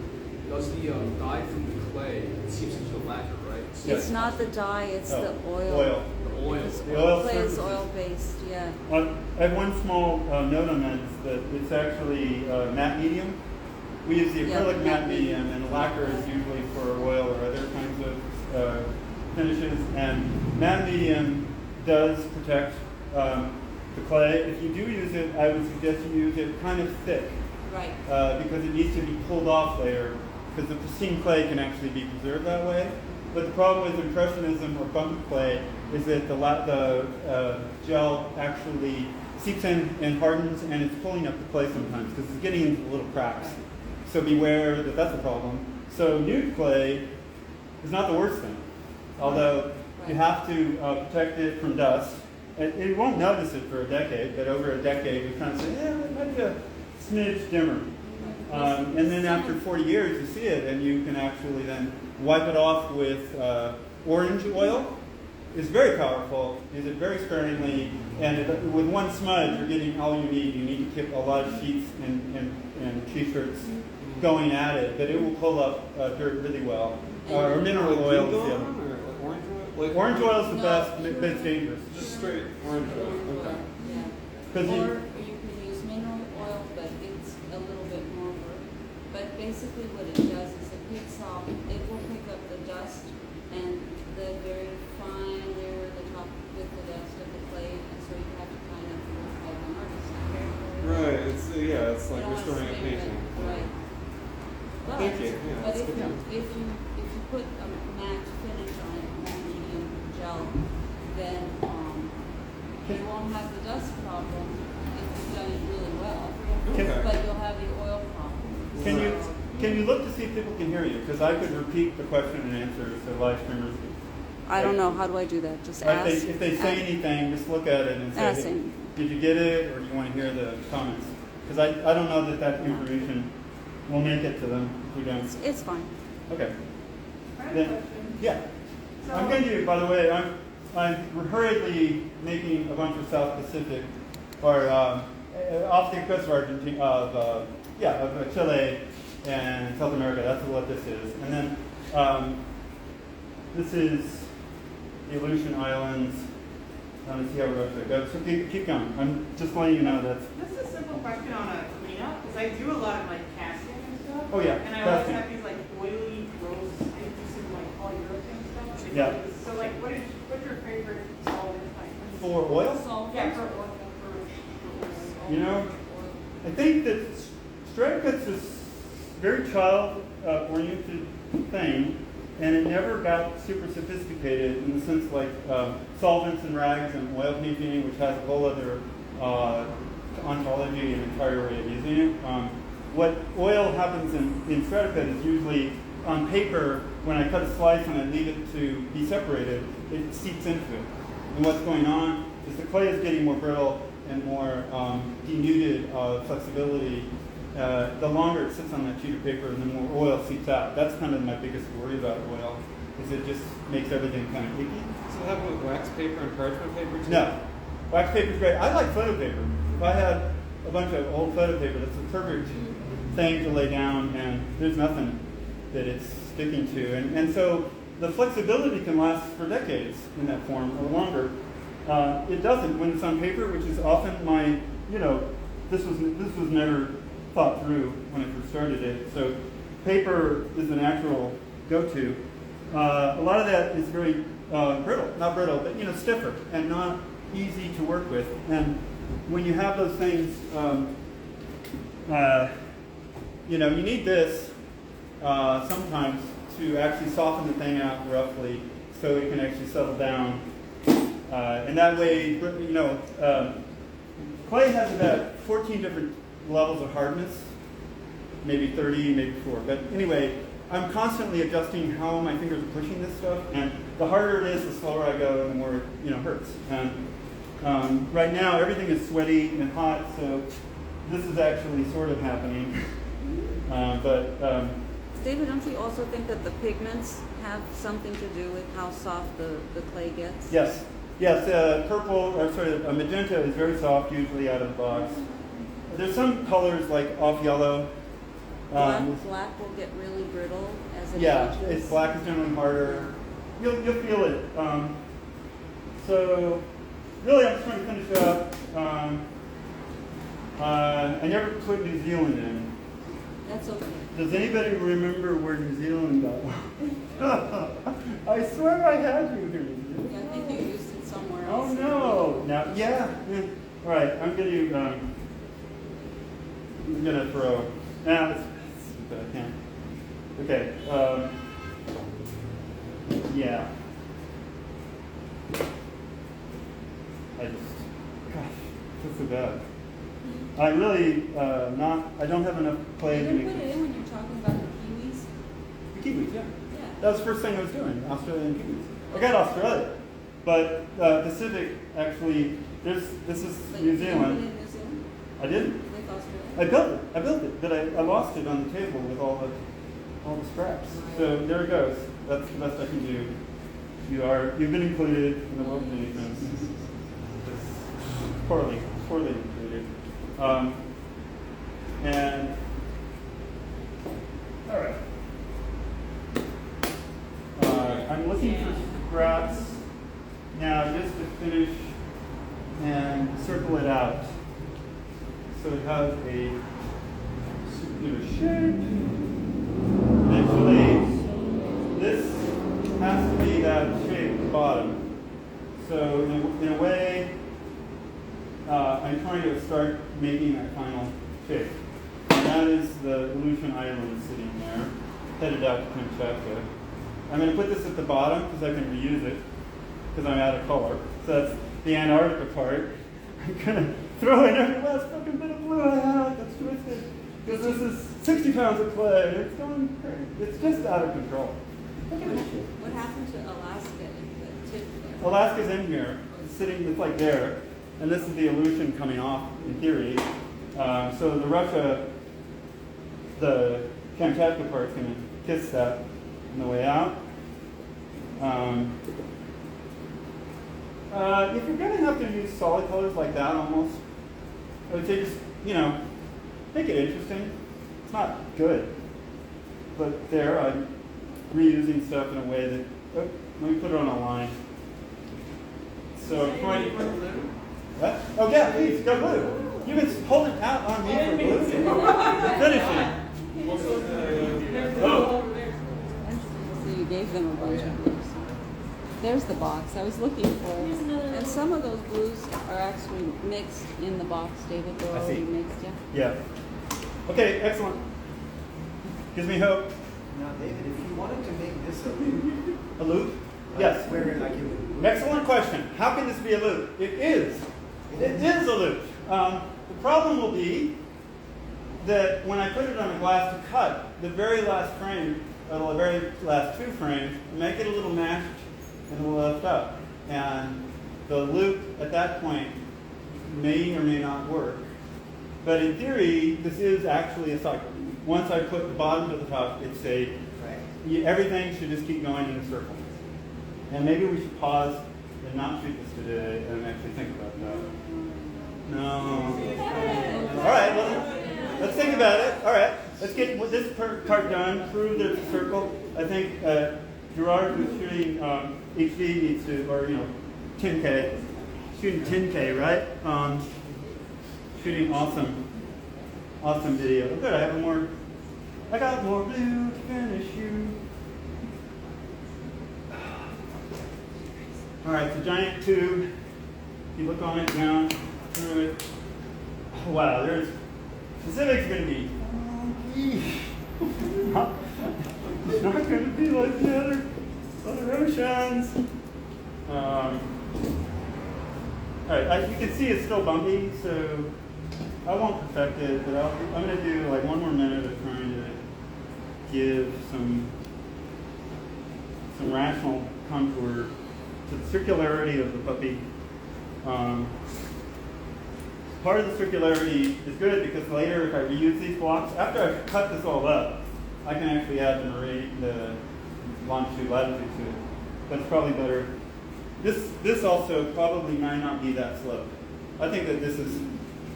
does the dye from the clay, it seeps into the lacquer, right? It's not the dye, it's the oil. Oil. Because The oil clay is surfaces. oil-based, yeah. I have one small note on that, is that it's actually matte medium. We use the Yeah, acrylic matte matte medium, and the lacquer is usually for oil or other kinds of finishes. And matte medium does protect the clay. If you do use it, I would suggest you use it kind of thick, Right. because it needs to be pulled off later, because the pristine clay can actually be preserved that way. But the problem with impressionism or bumpy clay is that the gel actually seeps in and hardens, and it's pulling up the clay sometimes because it's getting into little cracks. So beware that that's a problem. So nude clay is not the worst thing, although you have to protect it from dust. It won't notice it for a decade, but over a decade you kind of say, yeah, it might be a smidge dimmer. And then after 40 years you see it, and you can actually then wipe it off with orange oil. It's very powerful. Use it very sparingly, and with one smudge you're getting all you need. You need to keep a lot of sheets and t-shirts going at it, but it will pull up dirt really well. Or mineral oil is the other. Or like orange oil? Like Orange oil is the No. best, but it's dangerous. Just straight orange oil. Okay. Yeah. 'Cause you- Or you can use mineral oil, but it's a little bit more work. But basically what it does is it picks up, it will pick up the dust and the very fine layer at the top with the dust of the clay, and so you have to kind of work like an artist. Right. It's it's You like don't wanna restoring a stain it, painting. Right. But, Thank you. Yeah, but that's if good to you, know. if you put a matte finish on it, a medium gel, then you won't have the dust problem if you've done it really well. Okay. But you'll have the oil problem. Can you look to see if people can hear you? Because I could repeat the question and answer so live streamers. I don't know, how do I do that? Just Or ask? if they say anything, just look at it and say, Ask hey, him. did you get it, or do you want to hear the comments? Because I don't know that information will make it to them if we don't. It's fine. Okay. I have a Then, question. yeah. I'm going to, by the way, I'm hurriedly making a bunch of South Pacific, or off the coast of Argentina, of Chile and South America. That's what this is. And then this is the Aleutian Islands. Let's see how we're going to go. So keep going. I'm just letting you know that's. This is a simple question on a cleanup, because I do a lot of like casting and stuff. Oh, yeah, And I always casting. have these like oily, gross, I do some like polyurethane stuff. Yeah. So like, what's your favorite solvent type? For oil? Yeah, for oil, for You know, I think that Strike Cuts is very child-oriented thing, and it never got super sophisticated in the sense like solvents and rags and oil painting, which has a whole other ontology and entire way of using it. What oil happens in Straticut is usually on paper, when I cut a slice and I leave it to be separated, it seeps into it. And what's going on is the clay is getting more brittle and more denuded of flexibility. The longer it sits on that sheet of paper, the more oil seeps out. That's kind of my biggest worry about oil, is it just makes everything kind of icky. Does it happen with wax paper and parchment paper too? No, wax paper is great. I like photo paper. If I had a bunch of old photo paper, that's a perfect thing to lay down, and there's nothing that it's sticking to. And so the flexibility can last for decades in that form or longer. It doesn't when it's on paper, which is often my, this was never thought through when I first started it. So paper is the natural go-to. A lot of that is very brittle, not brittle, but stiffer and not easy to work with. And when you have those things, you need this sometimes to actually soften the thing out roughly so it can actually settle down. And that way, clay has about 14 different levels of hardness, maybe 30, maybe 4. But anyway, I'm constantly adjusting how my fingers are pushing this stuff, and the harder it is, the slower I go, and the more it hurts. And right now, everything is sweaty and hot, so this is actually sort of happening. David, don't you also think that the pigments have something to do with how soft the clay gets? Yes. Magenta is very soft, usually out of the box. There's some colors like off yellow. Black will get really brittle as it Yeah, ages. black is generally harder. you'll feel it. So really, I'm just trying to finish up. I never put New Zealand in. That's okay. Does anybody remember where New Zealand got? I swear I had you here. Yeah, I think you used it somewhere Oh else. no! Now, yeah. All right, I'm gonna throw. Now, I can't. Okay. Yeah. I just, gosh, that's so bad. I really I don't have enough play You to didn't make put it in when you're talking about the kiwis? the Kiwis. Yeah. Yeah. That was the first thing I was doing, Australian Kiwis. I got Australia, but Pacific actually. This is But New you didn't put it Zealand. in New Zealand I didn't. with Australia? I built it, but I lost it on the table with all the scraps. So there it goes. That's the best I can do. You've been included in the world of anything. It's poorly included. And all right. I'm looking for scraps now, just to finish and circle it out. So it has a shape. Eventually, this has to be that shape at the bottom. So in a way, I'm trying to start making that final shape. And that is the Aleutian Island sitting there, headed out to Kamchatka. I'm going to put this at the bottom because I can reuse it, because I'm out of color. So that's the Antarctica part. I'm going to throw in every last fucking bit of blue I have that's twisted. Because this is 60 pounds of clay. It's going crazy. It's just out of control. Look at this shit. What happened to Alaska in the tip there? Alaska's in here. It's sitting, it's like there. And this is the Aleutian coming off, in theory. So the Kamchatka part's going to kiss that on the way out. If you're going to have to use solid colors like that almost, I would say just, make it interesting. It's not good. But there, I'm reusing stuff in a way that, let me put it on a line. So, what? Oh yeah, please, go blue. You've been holding out on me for blue. Finish it. Oh. So you gave them a bunch of blues. There's the box I was looking for. And some of those blues are actually mixed in the box, David. They're I see. already mixed, yeah. Yeah. Okay, excellent. Gives me hope. Now, David, if you wanted to make this a loop, A loop? Yes. where like you would. Excellent question. How can this be a loop? It is. It is a loop. The problem will be that when I put it on a glass to cut, the very last frame, or the very last two frames, make it a little mashed and a little left up. And the loop at that point may or may not work. But in theory, this is actually a cycle. Once I put the bottom to the top, it's everything should just keep going in a circle. And maybe we should pause and not shoot this today and actually think about that. No. All right, well, let's think about it. All right, let's get this part done, prove that it's a circle. I think Gerard, who's shooting HD, needs to, or 10K, shooting 10K, right? Shooting awesome video. Oh, good, I got more blue to finish you. All right, it's a giant tube. You look on it, down, through it. Oh, wow, Pacific's going to be funky. It's not going to be like the other oceans. All right, you can see it's still bumpy, so I won't perfect it, but I'm going to do like one more minute of trying to give some rational contour to the circularity of the puppy. Part of the circularity is good because later if I reuse these blocks, after I've cut this all up, I can actually add the longitude, latitude to it. That's probably better. This also probably might not be that slow. I think that this has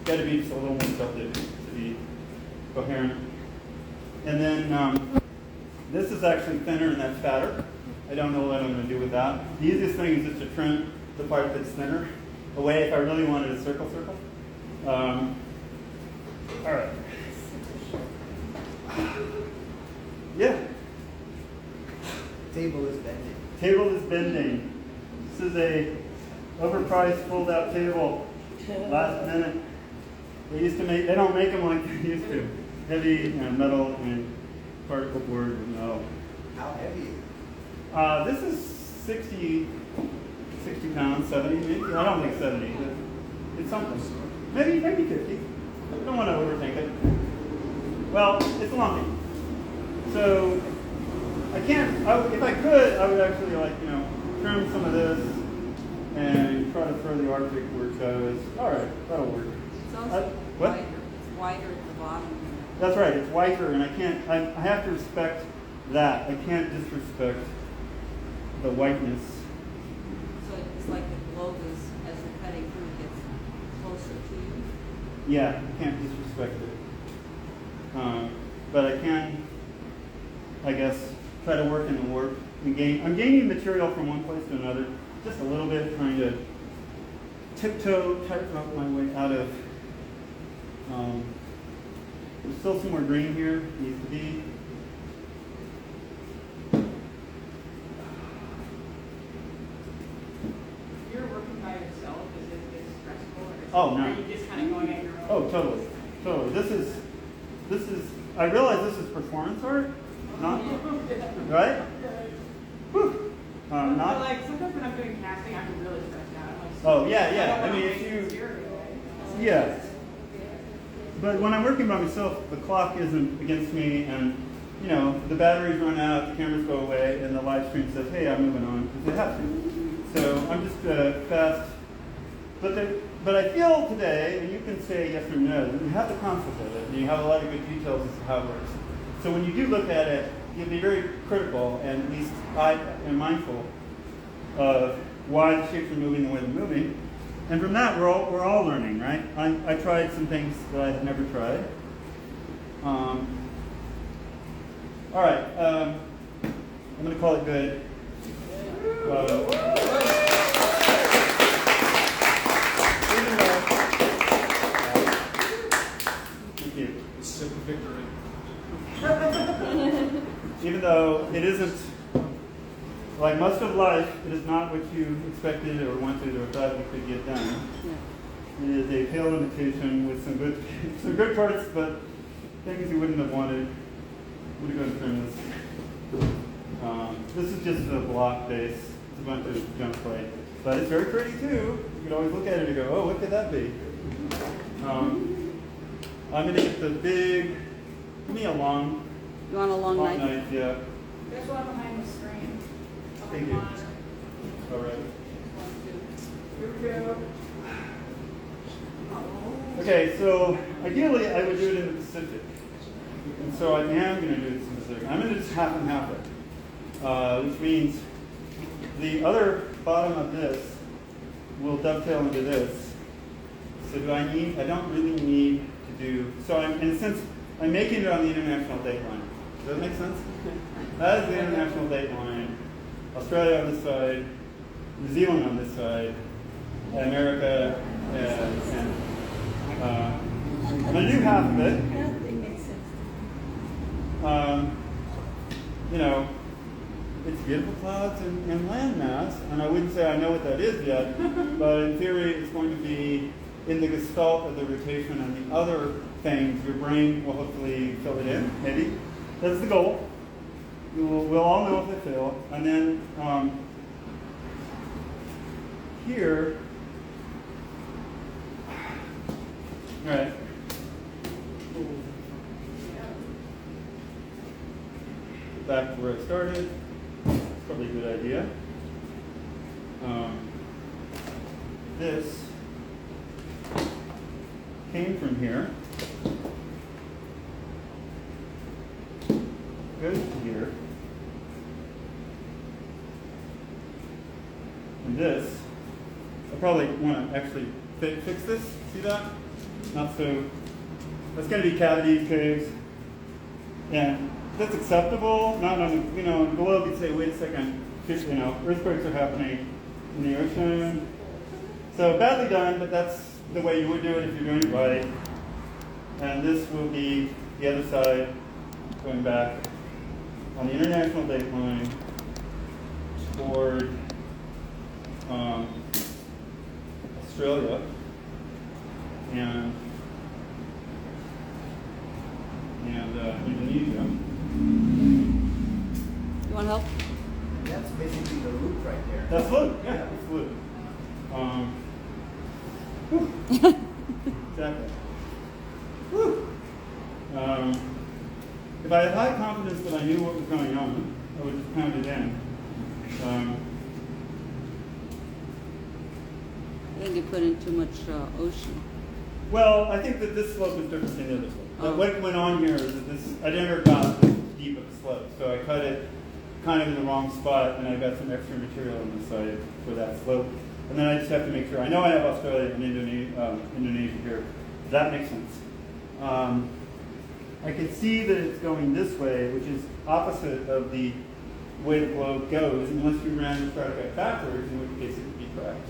got to be just a little more tilted to be coherent. And then this is actually thinner and that's fatter. I don't know what I'm going to do with that. The easiest thing is just to trim the part that's thinner away if I really wanted a circle. All right. Yeah. Table is bending. Table is bending. This is a overpriced fold-out table. Last minute. They don't make them like they used to. Heavy metal and particle board with metal. How heavy is it? This is 60 pounds, 70 maybe. I don't think 70. It's something. Maybe 50. I don't want to overthink it. Well, it's lumpy. So I can't. If I could, I would actually trim some of this and try to throw the Arctic where it goes. All right, that'll work. It's also what? wider. It's wider at the bottom. That's right. It's whiter, and I can't. I have to respect that. I can't disrespect the whiteness. So it's like the globe is, as you're cutting through, gets closer to you. Yeah, I can't disrespect it. But I can, I guess, try to work in the warp and gain. I'm gaining material from one place to another, just a little bit, trying to tightrope my way out of. There's still some more green here, needs to be. You're working by yourself, is it stressful, or Oh, no. are you just kind of going at your own? Oh, totally. This is. I realize this is performance art, not right. Whew. But Not. like sometimes when I'm doing casting, I'm really stressed out. I'm like, Oh yeah. I I mean, don't if want you. to steer it away. Yeah. But when I'm working by myself, the clock isn't against me, and the batteries run out, the cameras go away, and the live stream says, "Hey, I'm moving on," because they have to. So I'm just fast. But I feel today, and you can say yes or no, that you have the concept of it, and you have a lot of good details as to how it works. So when you do look at it, you'll be very critical, and at least I am mindful of why the shapes are moving the way they're moving. And from that, we're all learning, right? I tried some things that I had never tried. All right, I'm going to call it good. Thank you. Simple victory. Even though it isn't, like most of life, it is not what you expected or wanted or thought you could get done. Yeah. It is a pale imitation with some good parts, but things you wouldn't have wanted. I'm going to trim this. This is just a block base. It's a bunch of junk plate. But it's very pretty too. You can always look at it and go, oh, what could that be? I'm going to get the big, give me a long You want a long knife? knife, yeah. There's one behind the screen. Thank you. All right. Here we go. Okay, so ideally I would do it in the Pacific. And so I am going to do it in the Pacific. I'm going to just half and half it, which means the other bottom of this will dovetail into this. So I don't really need to do, so in a sense, I'm making it on the international date line. Does that make sense? That is the international date line. Australia on this side, New Zealand on this side, America, and I'm going to do half of it. Nothing makes sense. It's beautiful clouds and landmass, and I wouldn't say I know what that is yet, but in theory it's going to be in the gestalt of the rotation and the other things. Your brain will hopefully fill it in, maybe. That's the goal. We'll all know if they fail. And then here, all right. Back to where I started. It's probably a good idea. This came from here, goes to here, and this, I probably want to actually fix this. See that? Not so. That's going to be cavities, caves. Yeah, that's acceptable. Not on the, on the globe, you'd say, wait a second, earthquakes are happening in the ocean. So badly done, but that's the way you would do it if you're doing it right. And this will be the other side going back on the international date line toward Australia and Indonesia. You want help? That's basically the loop right there. That's loop, yeah, that's loop. Whew. Exactly. Whew. If I had high confidence that I knew what was going on, I would just pound it in. I think you put in too much ocean. Well, I think that this slope is different than the other slope. Oh. What went on here is that I never got this deep of a slope, so I cut it kind of in the wrong spot, and I got some extra material on the side for that slope. And then I just have to make sure. I know I have Australia and Indonesia here. That makes sense. I can see that it's going this way, which is opposite of the way the globe goes, unless you ran the stratigraph backwards, in which case it would be correct.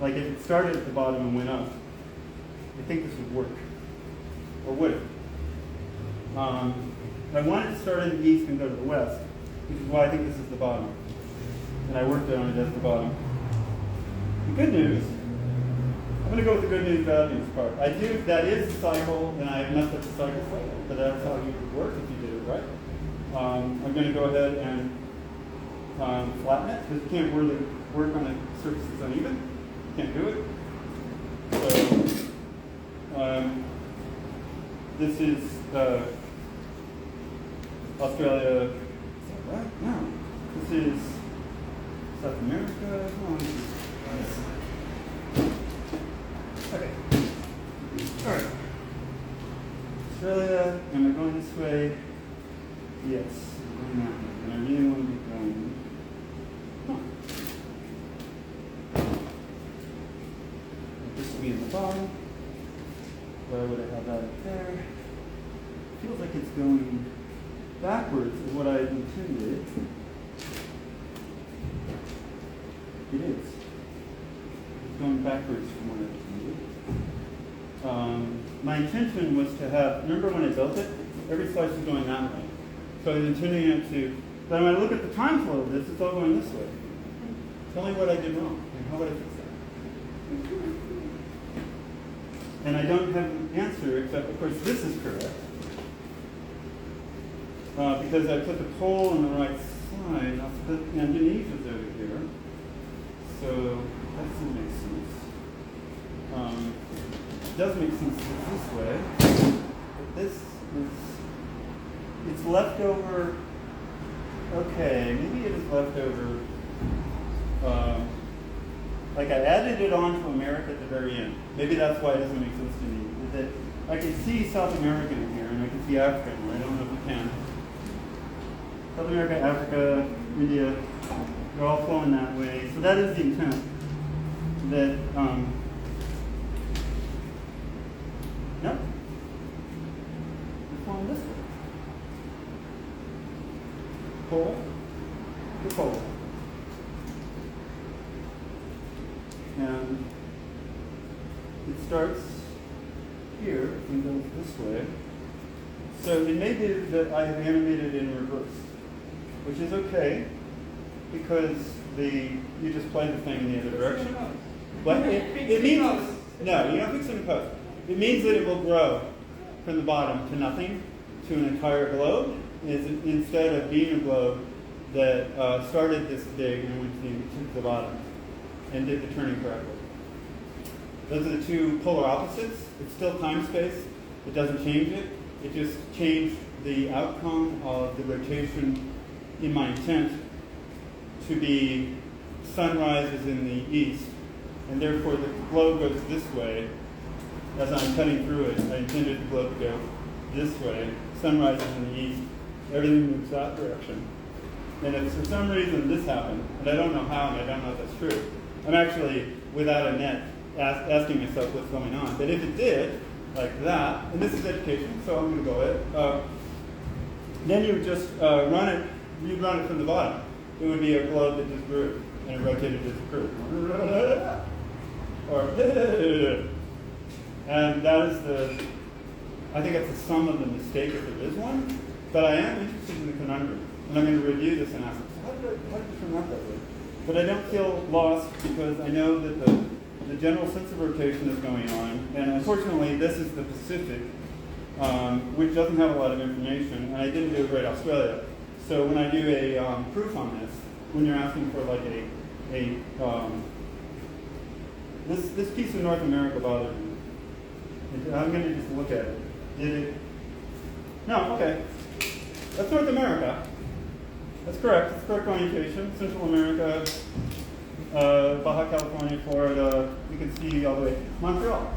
Like if it started at the bottom and went up, I think this would work. Or would it? I wanted to start in the east and go to the west, which is why I think this is the bottom. And I worked on it as the bottom. The good news, I'm going to go with the good news, bad news part. That is a cycle, and I have messed up the cycle slightly, but that's how you would work if you did it right. I'm going to go ahead and flatten it, because you can't really work on a surface that's uneven. You can't do it. So, this is Australia. Is that right? No. This is South America. No, this is. Okay. All right. Australia. Am I going this way? Yes. I'm going that way. And I really want to be going. This will be in the bottom. Why would I have that up there? Feels like it's going backwards of what I intended. It is. It's going backwards from what I intended. My intention was to have, remember when I built it? Every slice was going that way. So I was intending it to, but when I look at the time flow of this, it's all going this way. Tell me what I did wrong, and how would I fix that? And I don't have an answer, except of course this is correct. Because I put the pole on the right side, I'll put Indonesia's over here. So that doesn't make sense. It does make sense this way. But this is, it's left over, okay, maybe it is left over. Like I added it on to America at the very end. Maybe that's why it doesn't make sense to me. That I can see South America in here, and I can see Africa in here. I don't know if you can. South America, Africa, India, they're all flowing that way. So that is the intent. That, no, they're flowing this way. Pole, the pole. And it starts here and goes this way. So it may be that I have animated in reverse, which is okay because you just play the thing in the other direction. But it means no, you don't fix it in post. It means that it will grow from the bottom to nothing to an entire globe, instead of being a globe that started this big and went to the bottom and did the turning correctly. Those are the two polar opposites. It's still time-space. It doesn't change it. It just changed the outcome of the rotation in my intent to be sunrises in the east, and therefore the globe goes this way. As I'm cutting through it, I intended the globe to go this way. Sunrises in the east. Everything moves that direction. And if for some reason this happened, and I don't know how, and I don't know if that's true, I'm actually, without a net, asking myself what's going on. But if it did, like that, and this is education, so I'm going to go it. Then you would just run it from the bottom. it would be a globe that just grew, and it rotated as it grew. Or, and that is I think that's the sum of the mistake if there is one, but I am interested in the conundrum, and I'm going to review this and ask, how did this turn out that way? But I don't feel lost because I know that the general sense of rotation is going on, and unfortunately this is the Pacific, which doesn't have a lot of information, and I didn't do Great Australia. So when I do a proof on this, when you're asking for like this piece of North America bothered me. I'm going to just look at it. Did it? No, okay. That's North America. That's correct. It's correct orientation. Central America, Baja California, Florida. You can see all the way. Montreal.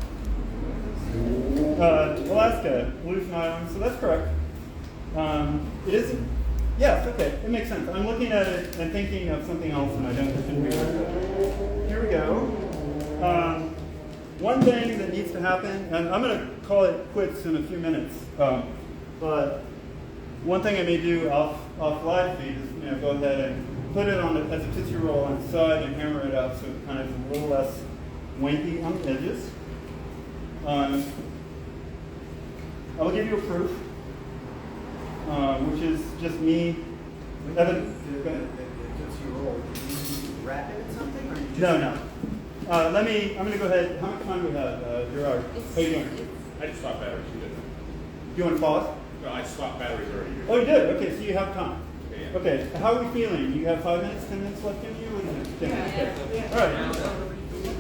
Alaska, Aleutian Islands. So that's correct. It isn't. Yes, okay. It makes sense. I'm looking at it and thinking of something else, and I shouldn't be. Here we go. One thing that needs to happen, and I'm going to call it quits in a few minutes, but one thing I may do off live feed is go ahead and put it on as a Tootsie Roll on the side and hammer it out so it kind of is a little less wanky on the edges. I will give you a proof, which is just me. Evan, Tootsie Roll. Did you wrap it in something, or you just... No. I'm going to go ahead. How much time do we have, Gerard? How are you doing? I just swapped batteries. You did. Do you want to pause? No, I swapped batteries already. Oh, you did? Okay, so you have time. Yeah. Okay, how are we feeling? You have 5 minutes, 10 minutes left in you? What is it? 10 minutes? Okay. All right.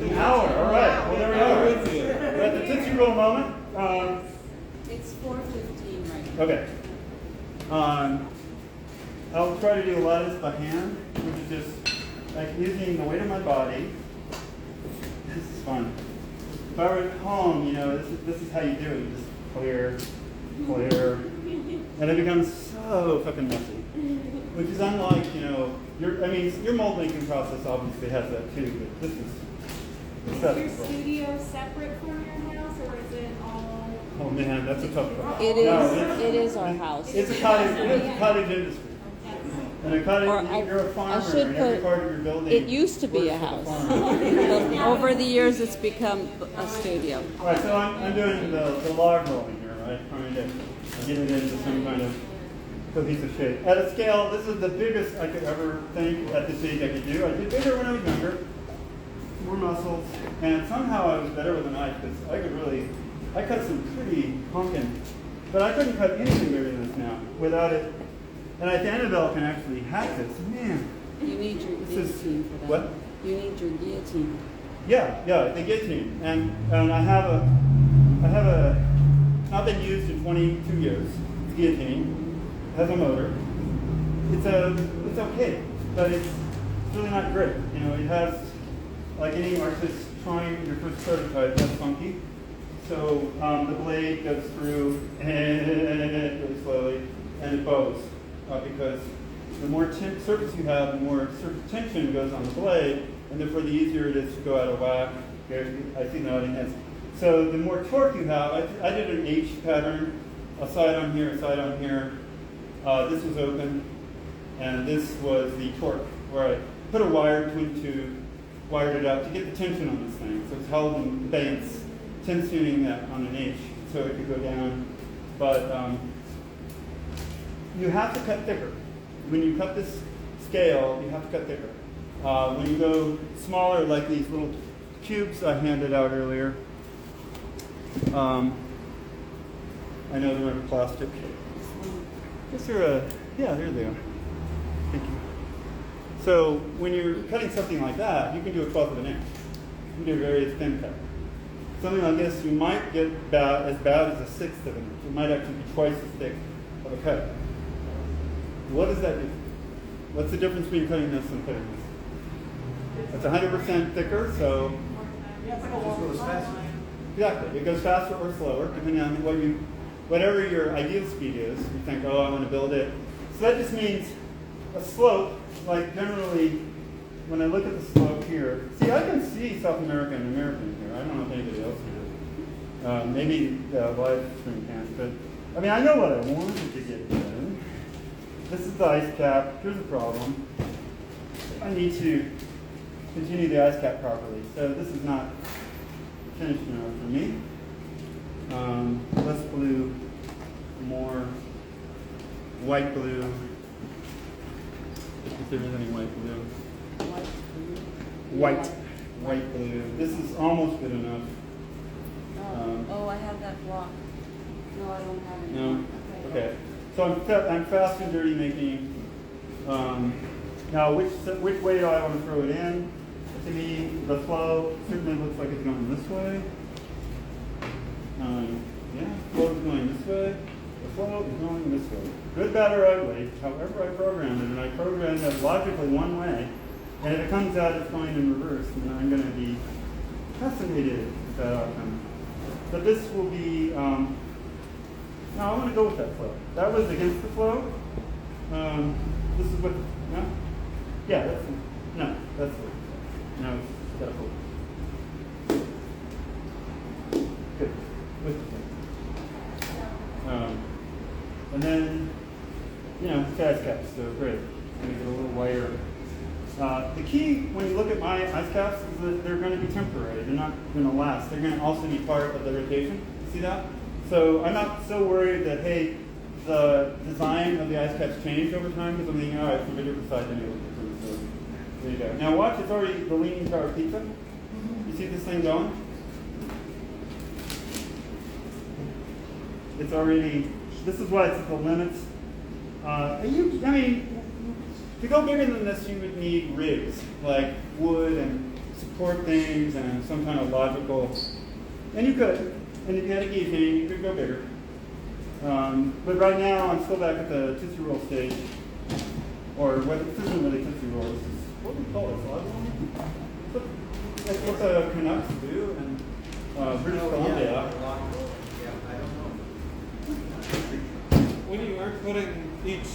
An hour. All right. Well, there we are. We're at the Tootsie Roll moment. It's 4:15 right now. Okay. I'll try to do a lot of this by hand, which is just like using the weight of my body. This is fun. If I were at home, this is how you do it. You just clear, and it becomes so fucking messy. Which is unlike, your mold making process obviously has that too, but this is Is your studio separate from your house, or is it all? Oh man, that's a tough one. It is our house. It's a cottage industry. And a cottage, you're a farmer, I should and every put, part of your building. it used to be a works for house. the farmer. Over the years, it's become a studio. All right, so I'm doing the log rolling here, right? Trying to get it into some kind of cohesive shape. At a scale, this is the biggest I could ever think at this age I could do. I did bigger when I was younger, more muscles, and somehow I was better with a knife because I cut some pretty honking, but I couldn't cut anything bigger than this now without it. And Annabelle can actually hack this. Man. You need your guillotine for that. What? You need your guillotine. Yeah, the guillotine. And I have a not been used in 22 years. It's guillotine. It has a motor. It's okay, but it's really not great. It has, like any artist trying your first prototype, that's funky. So the blade goes through really slowly, and it bows. Because the more surface you have, the more surface tension goes on the blade, and therefore the easier it is to go out of whack. I see nodding heads. So the more torque you have, I did an H pattern, a side on here, a side on here. This was open, and this was the torque, where I put a wire between two, wired it out to get the tension on this thing. So it's held in abeyance, tensioning that on an H, so it could go down. But you have to cut thicker. When you cut this scale, you have to cut thicker. When you go smaller, like these little cubes I handed out earlier, I know they're in plastic. There they are. Thank you. So when you're cutting something like that, you can do a 1/12 of an inch. You can do a very thin cut. Something like this, you might get as bad as a 1/6 of an inch. It might actually be twice as thick of a cut. What does that do? What's the difference between cutting this and cutting this? It's 100% thicker, so It just goes faster. exactly. It goes faster or slower, depending on whatever your ideal speed is. You think, I want to build it. So that just means a slope, like generally, when I look at the slope here, see, I can see South America and American here. I don't know if anybody else can. Maybe live stream can't, but I know what I wanted to get done. This is the ice cap. Here's the problem. I need to continue the ice cap properly. So this is not finished enough for me. Less blue, more white blue. If there is any white blue. White blue. This is almost good enough. Oh, I have that block. No, I don't have it. No? Okay. So I'm fast and dirty making. Now, which way do I want to throw it in? To me, the flow certainly looks like it's going this way. Yeah, flow is going this way. The flow is going this way. Good, bad, or ugly, however I programmed it, and I programmed it logically one way, and if it comes out it's going in reverse, then I'm going to be fascinated with that outcome. But this will be, no, I want to go with that flow. That was against the flow. This is what, no? Yeah, that's it. No, that's it. No, it's got a flow. Good. With the flow. And then, ice caps, so great. Make it a little whiter. The key when you look at my ice caps is that they're going to be temporary. They're not going to last. They're going to also be part of the rotation. You see that? So I'm not so worried that, hey, the design of the ice caps changed over time because I'm thinking, all right, it's a bigger size anyway. So there you go. Now watch, it's already the Leaning Tower Pizza. You see this thing going? It's already, this is why it's at the limits. To go bigger than this, you would need rigs, like wood and support things and some kind of logical, and you could. And if you had a guillotine, you could go bigger. But right now, I'm still back at the Tootsie Roll stage. Or what, this isn't really Tootsie Roll, this is, what do we call this? Like what the Canucks do in British Columbia. Yeah, I don't know. When you are putting each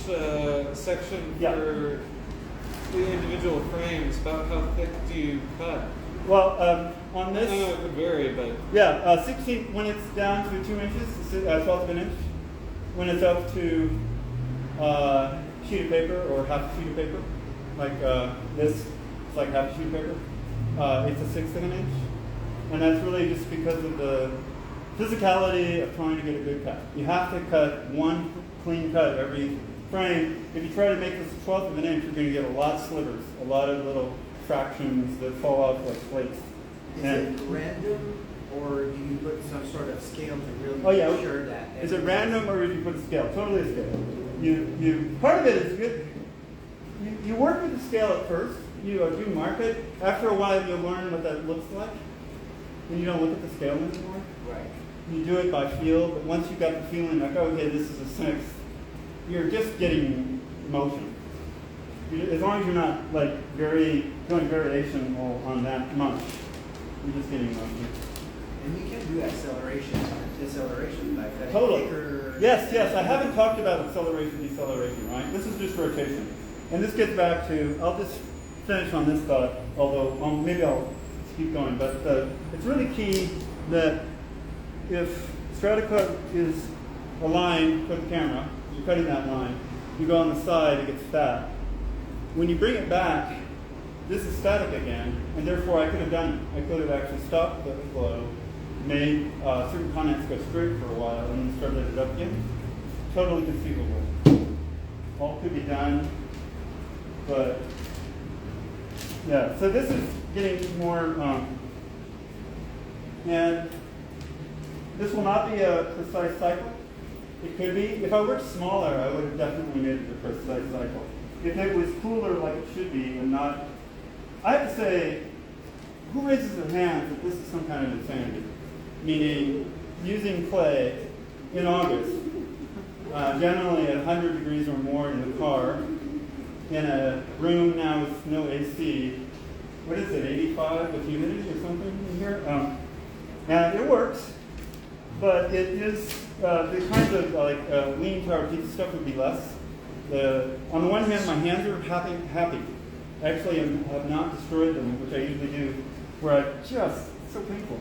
section Yeah. for the individual frames, about how thick do you cut? Well, on I this, know it could vary, but yeah, 16, when it's down to 2 inches, 12th of an inch. When it's up to sheet of paper or half a sheet of paper, like this, it's like half a sheet of paper, it's a 1/6 of an inch. And that's really just because of the physicality of trying to get a good cut. You have to cut one clean cut every frame. If you try to make this 1/12 of an inch, you're going to get a lot of slivers, a lot of little fractions that fall out like flakes. Is it random, or do you put some sort of scale to really make sure that? Is it random, or did you put a scale? Totally a scale. Part of it is good. You work with the scale at first. You do mark it. After a while, you'll learn what that looks like, and you don't look at the scale anymore. Right. You do it by feel, but once you've got the feeling like, okay, this is a 1/6, you're just getting motion. As long as you're not like doing variation on that much, you're just getting motion. And you can do acceleration, deceleration, like that. Totally. Thicker. Yes. I haven't talked about acceleration, deceleration, right? This is just rotation. And this gets back to, I'll just finish on this thought, although maybe I'll keep going, but it's really key that if StrataCut is a line for the camera, you're cutting that line, you go on the side, it gets fat. When you bring it back, this is static again, and therefore I could have done it. I could have actually stopped the flow, made certain contents go straight for a while, and then started it up again. Totally conceivable. All could be done, but yeah. So this is getting more, and this will not be a precise cycle. It could be. If I worked smaller, I would have definitely made it a precise cycle. If it was cooler like it should be and not, I have to say, who raises their hands that this is some kind of insanity? Meaning, using clay in August, generally at 100 degrees or more in the car, in a room now with no AC, what is it, 85 with humidity or something in here? Now, it works, but it is, the kinds of Leaning Tower Pizza stuff would be less. On the one hand, my hands are happy. Actually, I have not destroyed them, which I usually do, where it's so painful.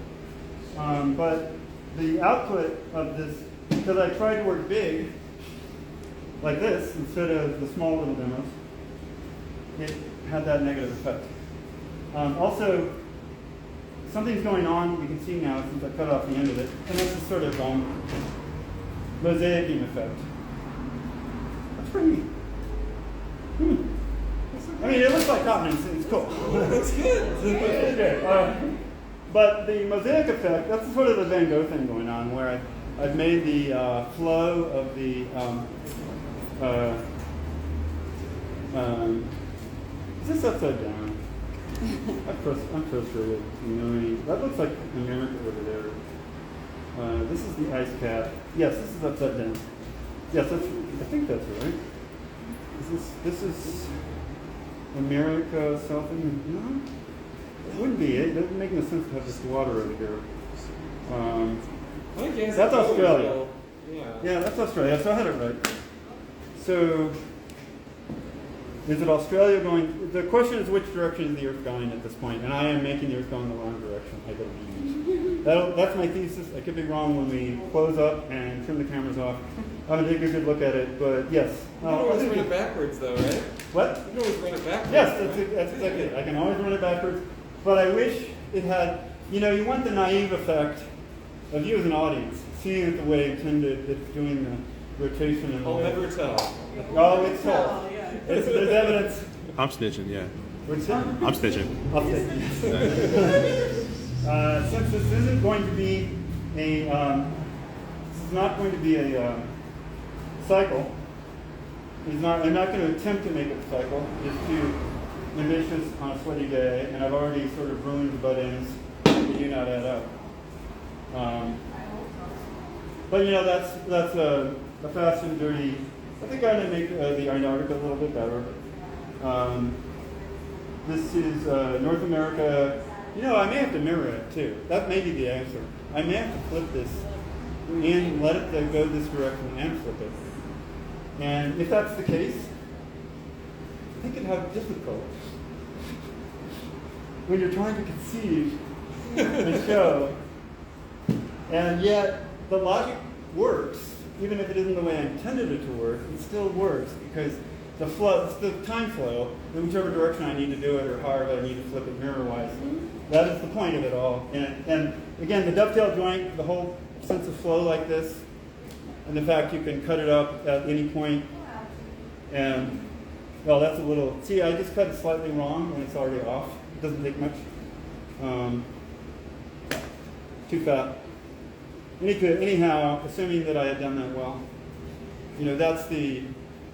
But the output of this, because I tried to work big, like this, instead of the small little demos, had that negative effect. Also, something's going on, we can see now since I cut off the end of it, and that's this sort of mosaicing effect. That's pretty. I mean, it looks like cotton, it's cool. Looks good. It's good. But the mosaic effect, that's sort of the Van Gogh thing going on, where I've made the flow of the is this upside down? I'm frustrated. That looks like America over there. This is the ice cap. Yes, this is upside down. Yes, I think that's right. This is America, South America. No? It wouldn't be. It doesn't make no sense to have this water over here. I guess That's it's Australia. overall- Yeah. Yeah, that's Australia. So I had it right. So, is it Australia going? The question is, which direction is the Earth going at this point? And I am making the Earth go in the wrong direction. I believe. That's my thesis. I could be wrong when we close up and turn the cameras off. I'm gonna take a good look at it, but yes. You can always run it backwards, though, right? What? You can always run it backwards. Yes, that's exactly it. I can always run it backwards, but I wish it had. You want the naive effect of you as an audience seeing it the way intended. It's doing the rotation and. I'll never tell. Oh, it's told. There's evidence. I'm snitching, yeah. What's that? I'm snitching. I'll say. Since this isn't going to be this is not going to be a cycle. I'm not going to attempt to make it a cycle. It's too ambitious on a sweaty day, and I've already sort of ruined the butt ends that do not add up. But that's a fast and dirty. I think I'm going to make the Antarctica a little bit better. This is North America. I may have to mirror it too. That may be the answer. I may have to flip this and let it go this direction and flip it. And if that's the case, I think it'd have difficult when you're trying to conceive and show. And yet, the logic works, even if it isn't the way I intended it to work. It still works because the time flow, in whichever direction I need to do it or however I need to flip it mirror-wise, that is the point of it all. And again, the dovetail joint, the whole sense of flow like this, and the fact you can cut it up at any point, and well, that's a little. See, I just cut it slightly wrong, and it's already off. It doesn't take much. Too fat. Anyhow, assuming that I had done that well, that's the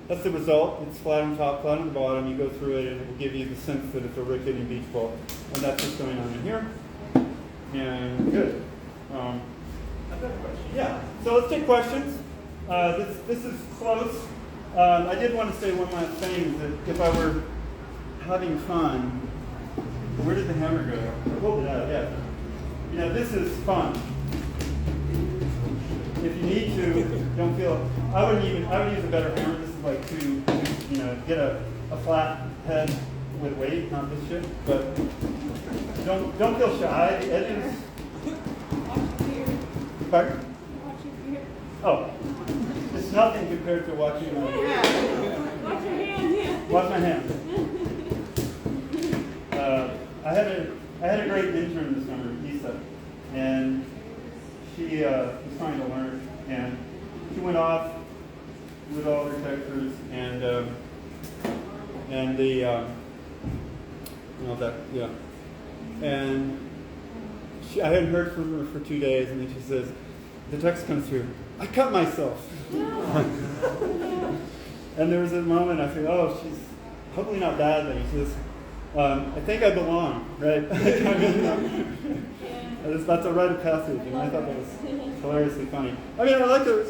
result. It's flat on top, flat on the bottom. You go through it, and it will give you the sense that it's a rotating beach ball, and that's what's going on in here. And good. Yeah. So let's take questions. This is close. I did want to say one last thing: that if I were having fun, where did the hammer go? I pulled it out. Yeah. This is fun. If you need to, don't feel. I would use a better hammer. This is like to get a flat head with weight, not this shit. But don't feel shy. The edges. Pardon? Oh, it's nothing compared to watching my. Watch your hand, yeah. Watch my hand. I had a great intern this summer, Lisa, and she was trying to learn, and she went off with all her textures and and I hadn't heard from her for 2 days, and then she says, the text comes through, I cut myself. And there was a moment I said, oh, she's hopefully not badly. She says, I think I belong, right? That's a rite of passage, and I thought that was hilariously funny. I mean, I like the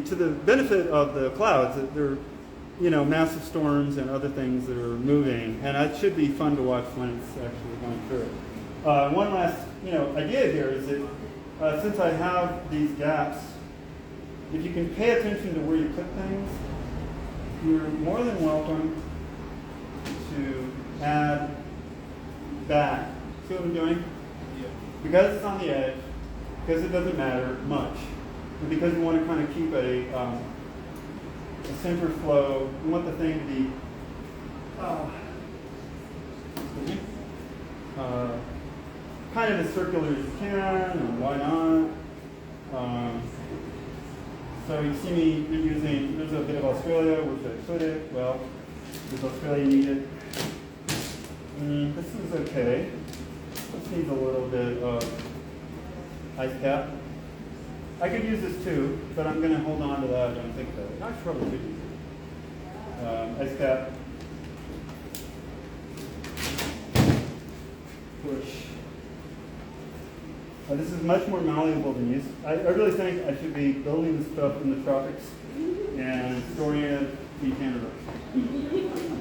to the benefit of the clouds, that there are, massive storms and other things that are moving, and it should be fun to watch when it's actually going through. One last, idea here is that since I have these gaps, if you can pay attention to where you put things, you're more than welcome to add back. See what I'm doing? Yeah. Because it's on the edge, because it doesn't matter much, and because we want to kind of keep a center flow, we want the thing to be kind of as circular as you can, and why not? So you see me using, there's a bit of Australia, where should I put it? Well, does Australia need it? This is okay. This needs a little bit of ice cap. I could use this too, but I'm going to hold on to that and think about it. I should probably use it. Ice cap. Push. This is much more malleable than use. I really think I should be building this stuff in the tropics and storing it in Canada.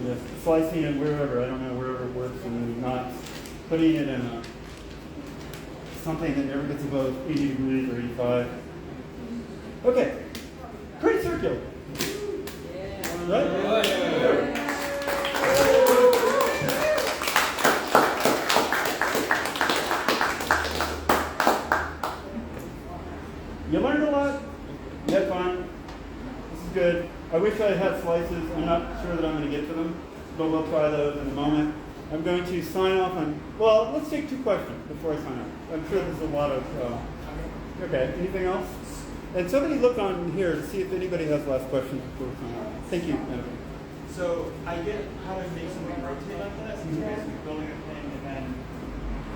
Just slicing it wherever, I don't know, wherever it works, and not putting it in something that never gets above 80 degrees or 85. Okay, pretty circular. Right? You learned a lot. You had fun. This is good. I wish I had slices. I'm not sure that I'm going to get to them, but we'll try those in a moment. I'm going to sign off on, well, let's take 2 questions before I sign off. I'm sure there's a lot of, okay, anything else? And somebody look on here to see if anybody has last questions before we sign off. Thank you, Anna. So I get how to make something rotate like that. So you're basically building a thing and then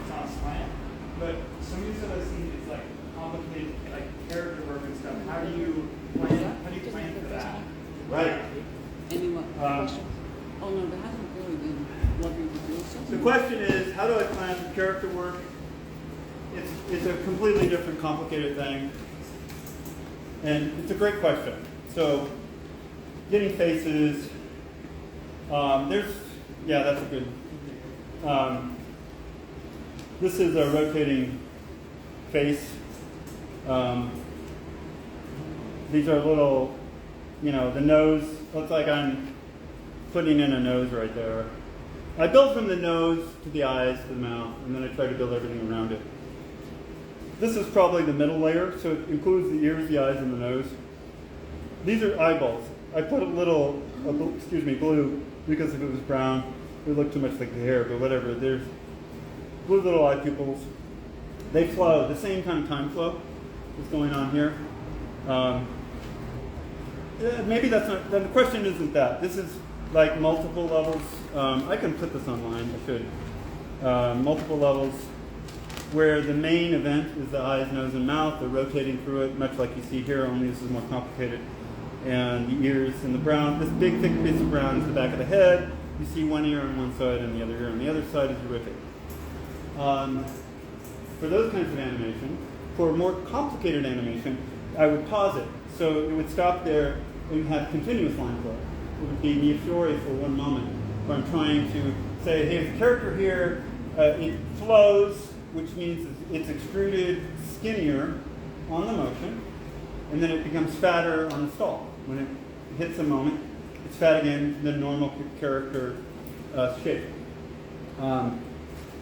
it's on a slant. But some of these that I've seen is like complicated, like character work and stuff. How do you plan? How do you plan for that? Right. Anyone? Questions? Oh no, there hasn't really been loving to do. The question is, how do I plan for character work? It's a completely different, complicated thing. And it's a great question. So, getting faces, that's a good, this is a rotating face. These are little, the nose, looks like I'm putting in a nose right there. I build from the nose to the eyes to the mouth, and then I try to build everything around it. This is probably the middle layer, so it includes the ears, the eyes, and the nose. These are eyeballs. I put a little, blue, because if it was brown, it would look too much like the hair, but whatever. There's blue little eye pupils. They flow, the same kind of time flow is going on here. Maybe that's not, the question isn't that. This is like multiple levels. I can put this online, I should. Multiple levels where the main event is the eyes, nose, and mouth. They're rotating through it, much like you see here, only this is more complicated. And the ears and the brown, this big thick piece of brown is the back of the head. You see one ear on one side and the other ear on the other side as you rotate. For those kinds of animation, for more complicated animation, I would pause it. So it would stop there and have continuous line flow. It would be near-fiore for one moment, where I'm trying to say, hey, there's a character here, it flows, which means it's extruded skinnier on the motion, and then it becomes fatter on the stall. When it hits a moment, it's fat again, the normal character shape.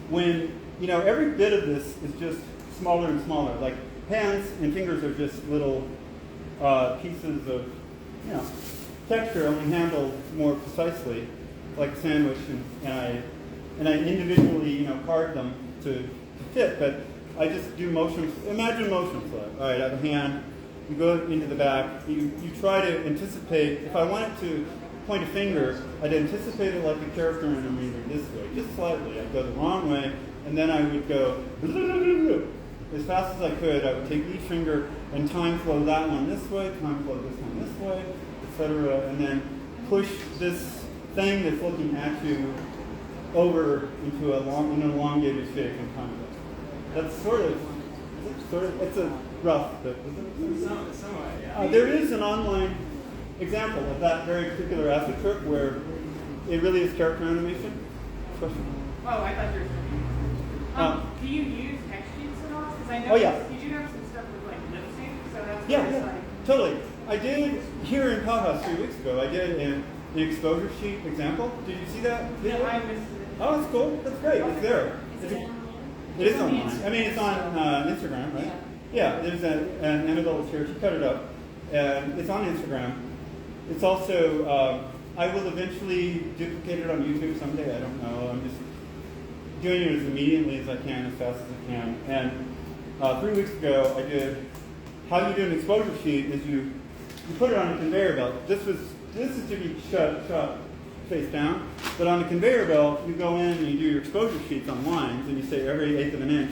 When, every bit of this is just smaller and smaller, like hands and fingers are just little pieces of, texture, only handled more precisely, like a sandwich, and I individually, carve them to fit, but I just do motion, imagine motion flow. All right, I have a hand, you go into the back, you try to anticipate, if I wanted to point a finger, I'd anticipate it like a character animator this way, just slightly. I'd go the wrong way, and then I would go, as fast as I could, I would take each finger and time flow that one this way, time flow this one this way, etc., and then push this thing that's looking at you over into an elongated shape and time flow. That's sort of, it's a rough, but Somewhat, yeah. there is an online example of that very particular acid trip where it really is character animation. Question? Oh, I thought you were saying. Do you use text sheets at all? Because I know you do have some stuff with like lip sync, so that's Totally. I did here in Powhouse 3 weeks ago. I did an exposure sheet example. Did you see that video? No, I missed it. Oh, that's cool. That's great. It's there. It is online. I mean, it's on Instagram, right? Yeah. There's an Annabelle here. She cut it up, and it's on Instagram. It's also I will eventually duplicate it on YouTube someday. I don't know. I'm just doing it as immediately as I can, as fast as I can. And 3 weeks ago, I did how you do an exposure sheet is you put it on a conveyor belt. This is to be shot face down, but on a conveyor belt, you go in and you do your exposure sheets on lines, and you say every 1/8 of an inch.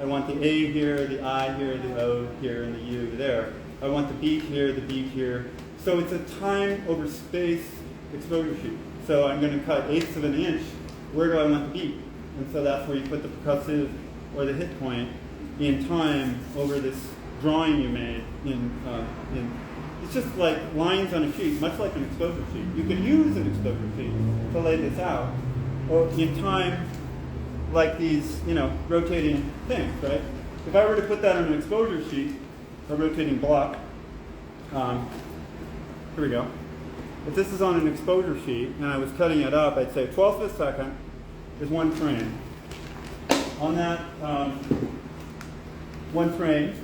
I want the A here, the I here, the O here, and the U there. I want the beat here, the beat here. So it's a time over space exposure sheet. So I'm going to cut 1/8 of an inch. Where do I want the beat? And so that's where you put the percussive or the hit point in time over this drawing you made in it's just like lines on a sheet, much like an exposure sheet. You could use an exposure sheet to lay this out, or in time, like these, rotating things, right? If I were to put that on an exposure sheet, a rotating block, here we go. If this is on an exposure sheet and I was cutting it up, I'd say 1/12 of a second is one frame. On that one frame,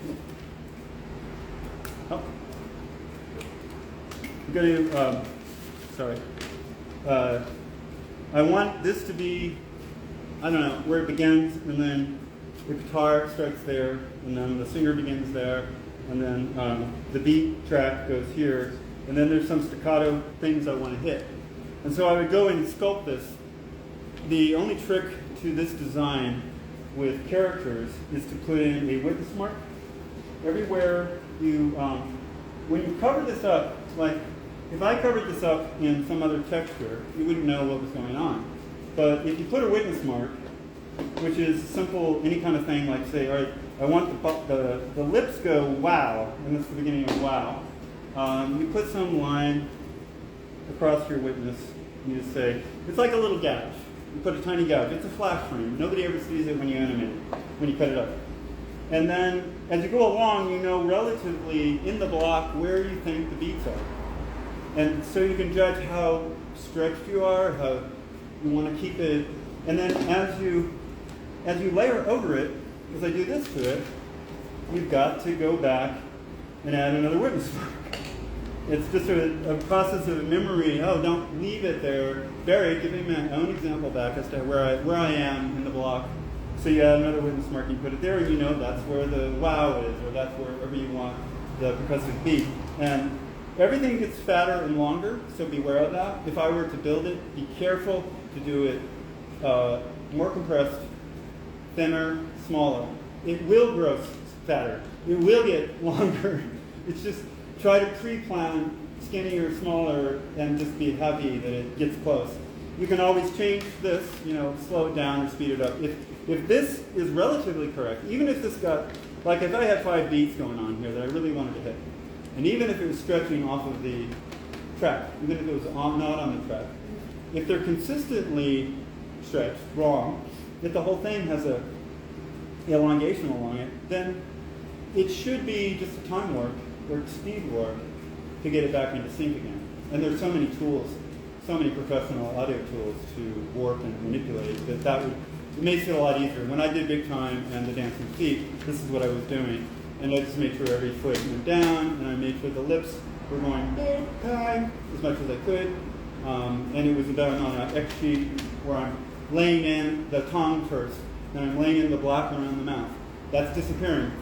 I'm going to, I want this to be, I don't know, where it begins, and then the guitar starts there, and then the singer begins there, and then the beat track goes here, and then there's some staccato things I want to hit. And so I would go and sculpt this. The only trick to this design with characters is to put in a witness mark. Everywhere you, when you cover this up, like if I covered this up in some other texture, you wouldn't know what was going on. But if you put a witness mark, which is simple, any kind of thing, like say, all right, I want the lips go wow, and that's the beginning of wow. You put some line across your witness, and you just say, it's like a little gouge. You put a tiny gouge. It's a flash frame. Nobody ever sees it when you animate it, when you cut it up. And then, as you go along, you know relatively in the block where you think the beats are. And so you can judge how stretched you are, how you want to keep it. And then as you layer over it, as I do this to it, you've got to go back and add another witness mark. It's just a process of memory. Oh, don't leave it there buried. Give me my own example back as to where I am in the block. So you add another witness mark, and you put it there, and you know that's where the wow is, or that's wherever you want the percussive beat. And everything gets fatter and longer, so beware of that. If I were to build it, be careful to do it more compressed, thinner, smaller. It will grow fatter. It will get longer. It's just try to pre-plan skinnier, smaller, and just be happy that it gets close. You can always change this, slow it down or speed it up. If this is relatively correct, even if this got, like if I had 5 beats going on here that I really wanted to hit, and even if it was stretching off of the track, even if it was not on the track, if they're consistently stretched wrong, if the whole thing has a elongation along it, then it should be just a time warp or speed warp to get it back into sync again. And there's so many tools, so many professional audio tools to warp and manipulate it makes it a lot easier. When I did Big Time and the Dancing Feet, this is what I was doing. And I just made sure every foot went down, and I made sure the lips were going big time as much as I could. And it was done on an X sheet where I'm laying in the tongue first, and I'm laying in the block around the mouth. That's disappearing.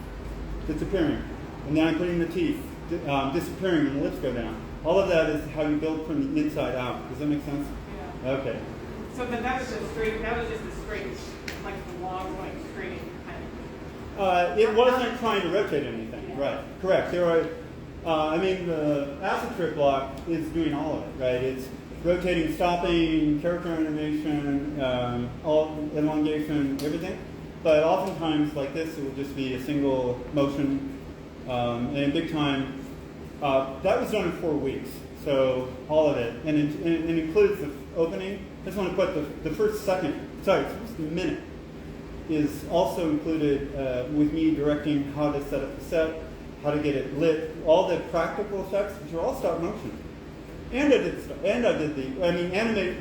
And then I'm putting the teeth, disappearing, and the lips go down. All of that is how you build from the inside out. Does that make sense? Yeah. Okay. So then that was just a straight, like the long, like straight kind of. It wasn't trying to rotate anything, yeah. Right? Correct. There are. The acid trip block is doing all of it, right? It's rotating, stopping, character animation, all elongation, everything. But oftentimes, like this, it will just be a single motion. And in Big Time, that was done in 4 weeks. So all of it, and it includes the opening. I just want to put the first minute is also included with me directing how to set up the set, how to get it lit, all the practical effects, which are all stop motion. And I did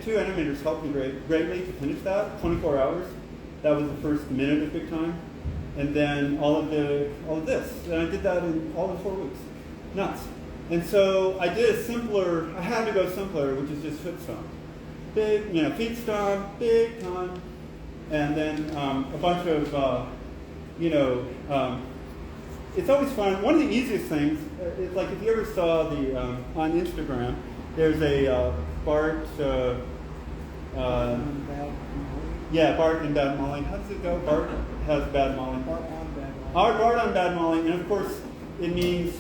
two animators helped me greatly to finish that, 24 hours. That was the first minute of Big Time. And then all of this. And I did that all in 4 weeks. Nuts. And so I did a simpler, I had to go simpler, which is just foot stomp. Big, feet stomp, big ton, and then a bunch of, it's always fun. One of the easiest things is like if you ever saw the, on Instagram, there's a Bart, Bart and Bad Molly. How does it go? Bart has Bad Molly. Bart on Bad Molly, and of course it means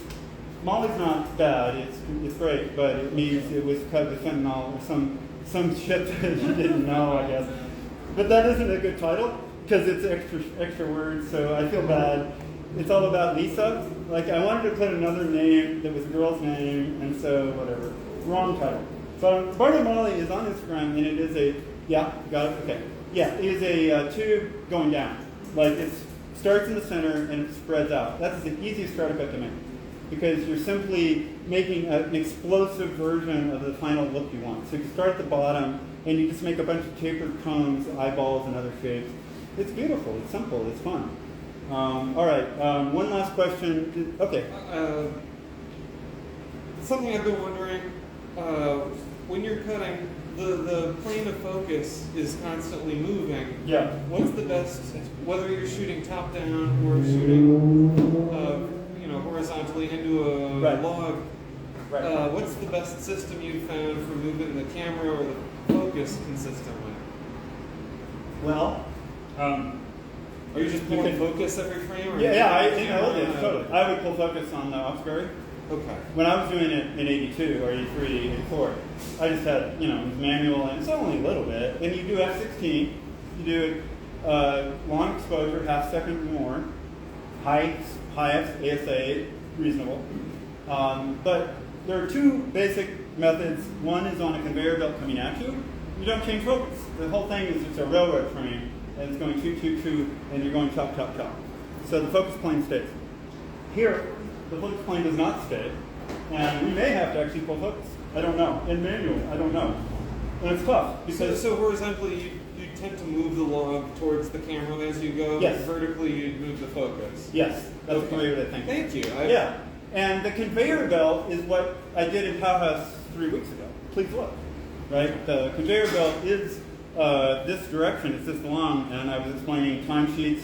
Molly's not bad. It's great, but it means it was cut with fentanyl or some shit that you didn't know, I guess. But that isn't a good title because it's extra words. So I feel bad. It's all about Lisa. Like I wanted to put another name that was a girl's name, and so whatever. Wrong title. So Bart and Molly is on Instagram, and it is a got it. Okay. Yeah, it is a tube going down. Like it starts in the center and it spreads out. That's the easiest strata cut to make because you're simply making an explosive version of the final look you want. So you start at the bottom and you just make a bunch of tapered cones, eyeballs, and other shapes. It's beautiful. It's simple. It's fun. All right. One last question. Okay. Something I've been wondering. When you're cutting, the plane of focus is constantly moving. Yeah. What's the best, whether you're shooting top down or shooting, horizontally into a log? Right. What's the best system you've found for moving the camera or the focus consistently? Well, are you just pulling focus every frame? Or totally. I would pull focus on the Oxbury. Okay. When I was doing it in 82 or 83, 84, I just had, it was manual and it's only a little bit. And you do F16, you do long exposure, half second more, highest ASA, reasonable. But there are two basic methods. One is on a conveyor belt coming at you. You don't change focus. The whole thing is it's a railroad train and it's going choo, choo, choo, and you're going chop, chop, chop. So the focus plane stays. Here, the focus plane does not stay, and we may have to actually pull focus. I don't know. In manual, I don't know. And it's tough because so horizontally you tend to move the log towards the camera as you go. Yes. Vertically you move the focus. Yes, that's the way I think. Thank you. Yeah, and the conveyor belt is what I did in Powhouse 3 weeks ago. Please look. Right, the conveyor belt is this direction. It's this long, and I was explaining timesheets.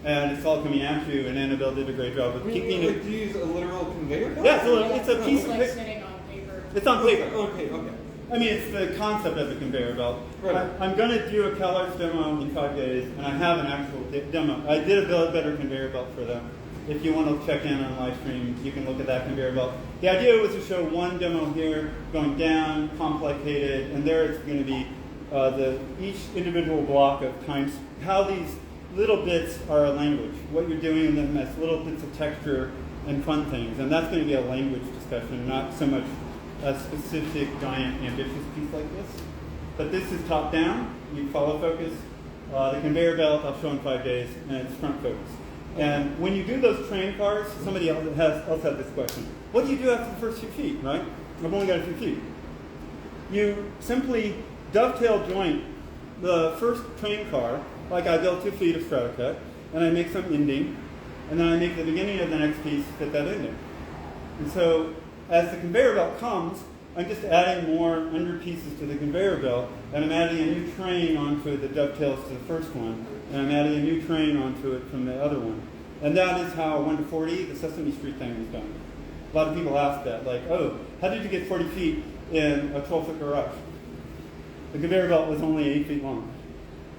And it's all coming at you, and Annabelle did a great job of keeping it. Do you use a literal conveyor belt? Yeah, so it's a piece of like sitting on paper. It's on paper. Okay. I mean, it's the concept of the conveyor belt. Right. I'm going to do a CalArts demo in 5 days, and I have an actual demo. I did a Build Better conveyor belt for them. If you want to check in on live stream, you can look at that conveyor belt. The idea was to show one demo here going down, complicated, and there it's going to be each individual block of times, how these little bits are a language. What you're doing in them as little bits of texture and fun things. And that's going to be a language discussion, not so much a specific, giant, ambitious piece like this. But this is top down. You follow focus. The conveyor belt, I'll show in 5 days, and it's front focus. And when you do those train cars, somebody else had this question. What do you do after the first few feet, right? I've only got a few feet. You simply dovetail joint the first train car. Like I build 2 feet of strata cut, and I make some ending, and then I make the beginning of the next piece fit that ending. And so as the conveyor belt comes, I'm just adding more under pieces to the conveyor belt, and I'm adding a new train onto it that dovetails to the first one, and I'm adding a new train onto it from the other one. And that is how 1 to 40, the Sesame Street thing is done. A lot of people ask that, like, oh, how did you get 40 feet in a 12-foot garage? The conveyor belt was only 8 feet long.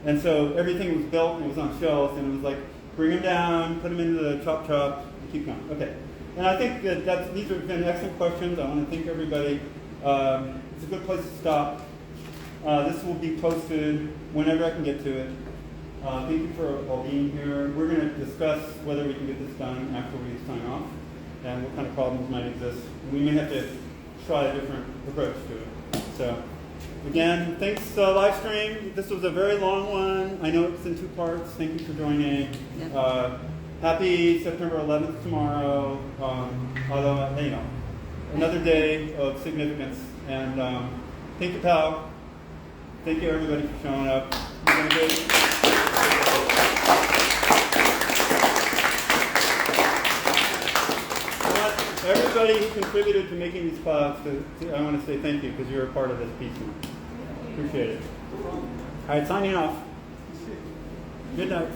And so everything was built and it was on shelves, and it was like, bring them down, put them into the chop, and keep going. Okay. And I think that these have been excellent questions. I want to thank everybody. It's a good place to stop. This will be posted whenever I can get to it. Thank you for all being here. We're going to discuss whether we can get this done after we sign off and what kind of problems might exist. We may have to try a different approach to it. So. Again, thanks live stream. This was a very long one. I know it's in 2 parts. Thank you for joining. Yeah. Happy September 11th tomorrow. Although, another day of significance. And thank you, pal. Thank you, everybody, for showing up. You're gonna everybody who contributed to making these clouds, I want to say thank you because you're a part of this piece now. Appreciate it. All right, signing off. Good night.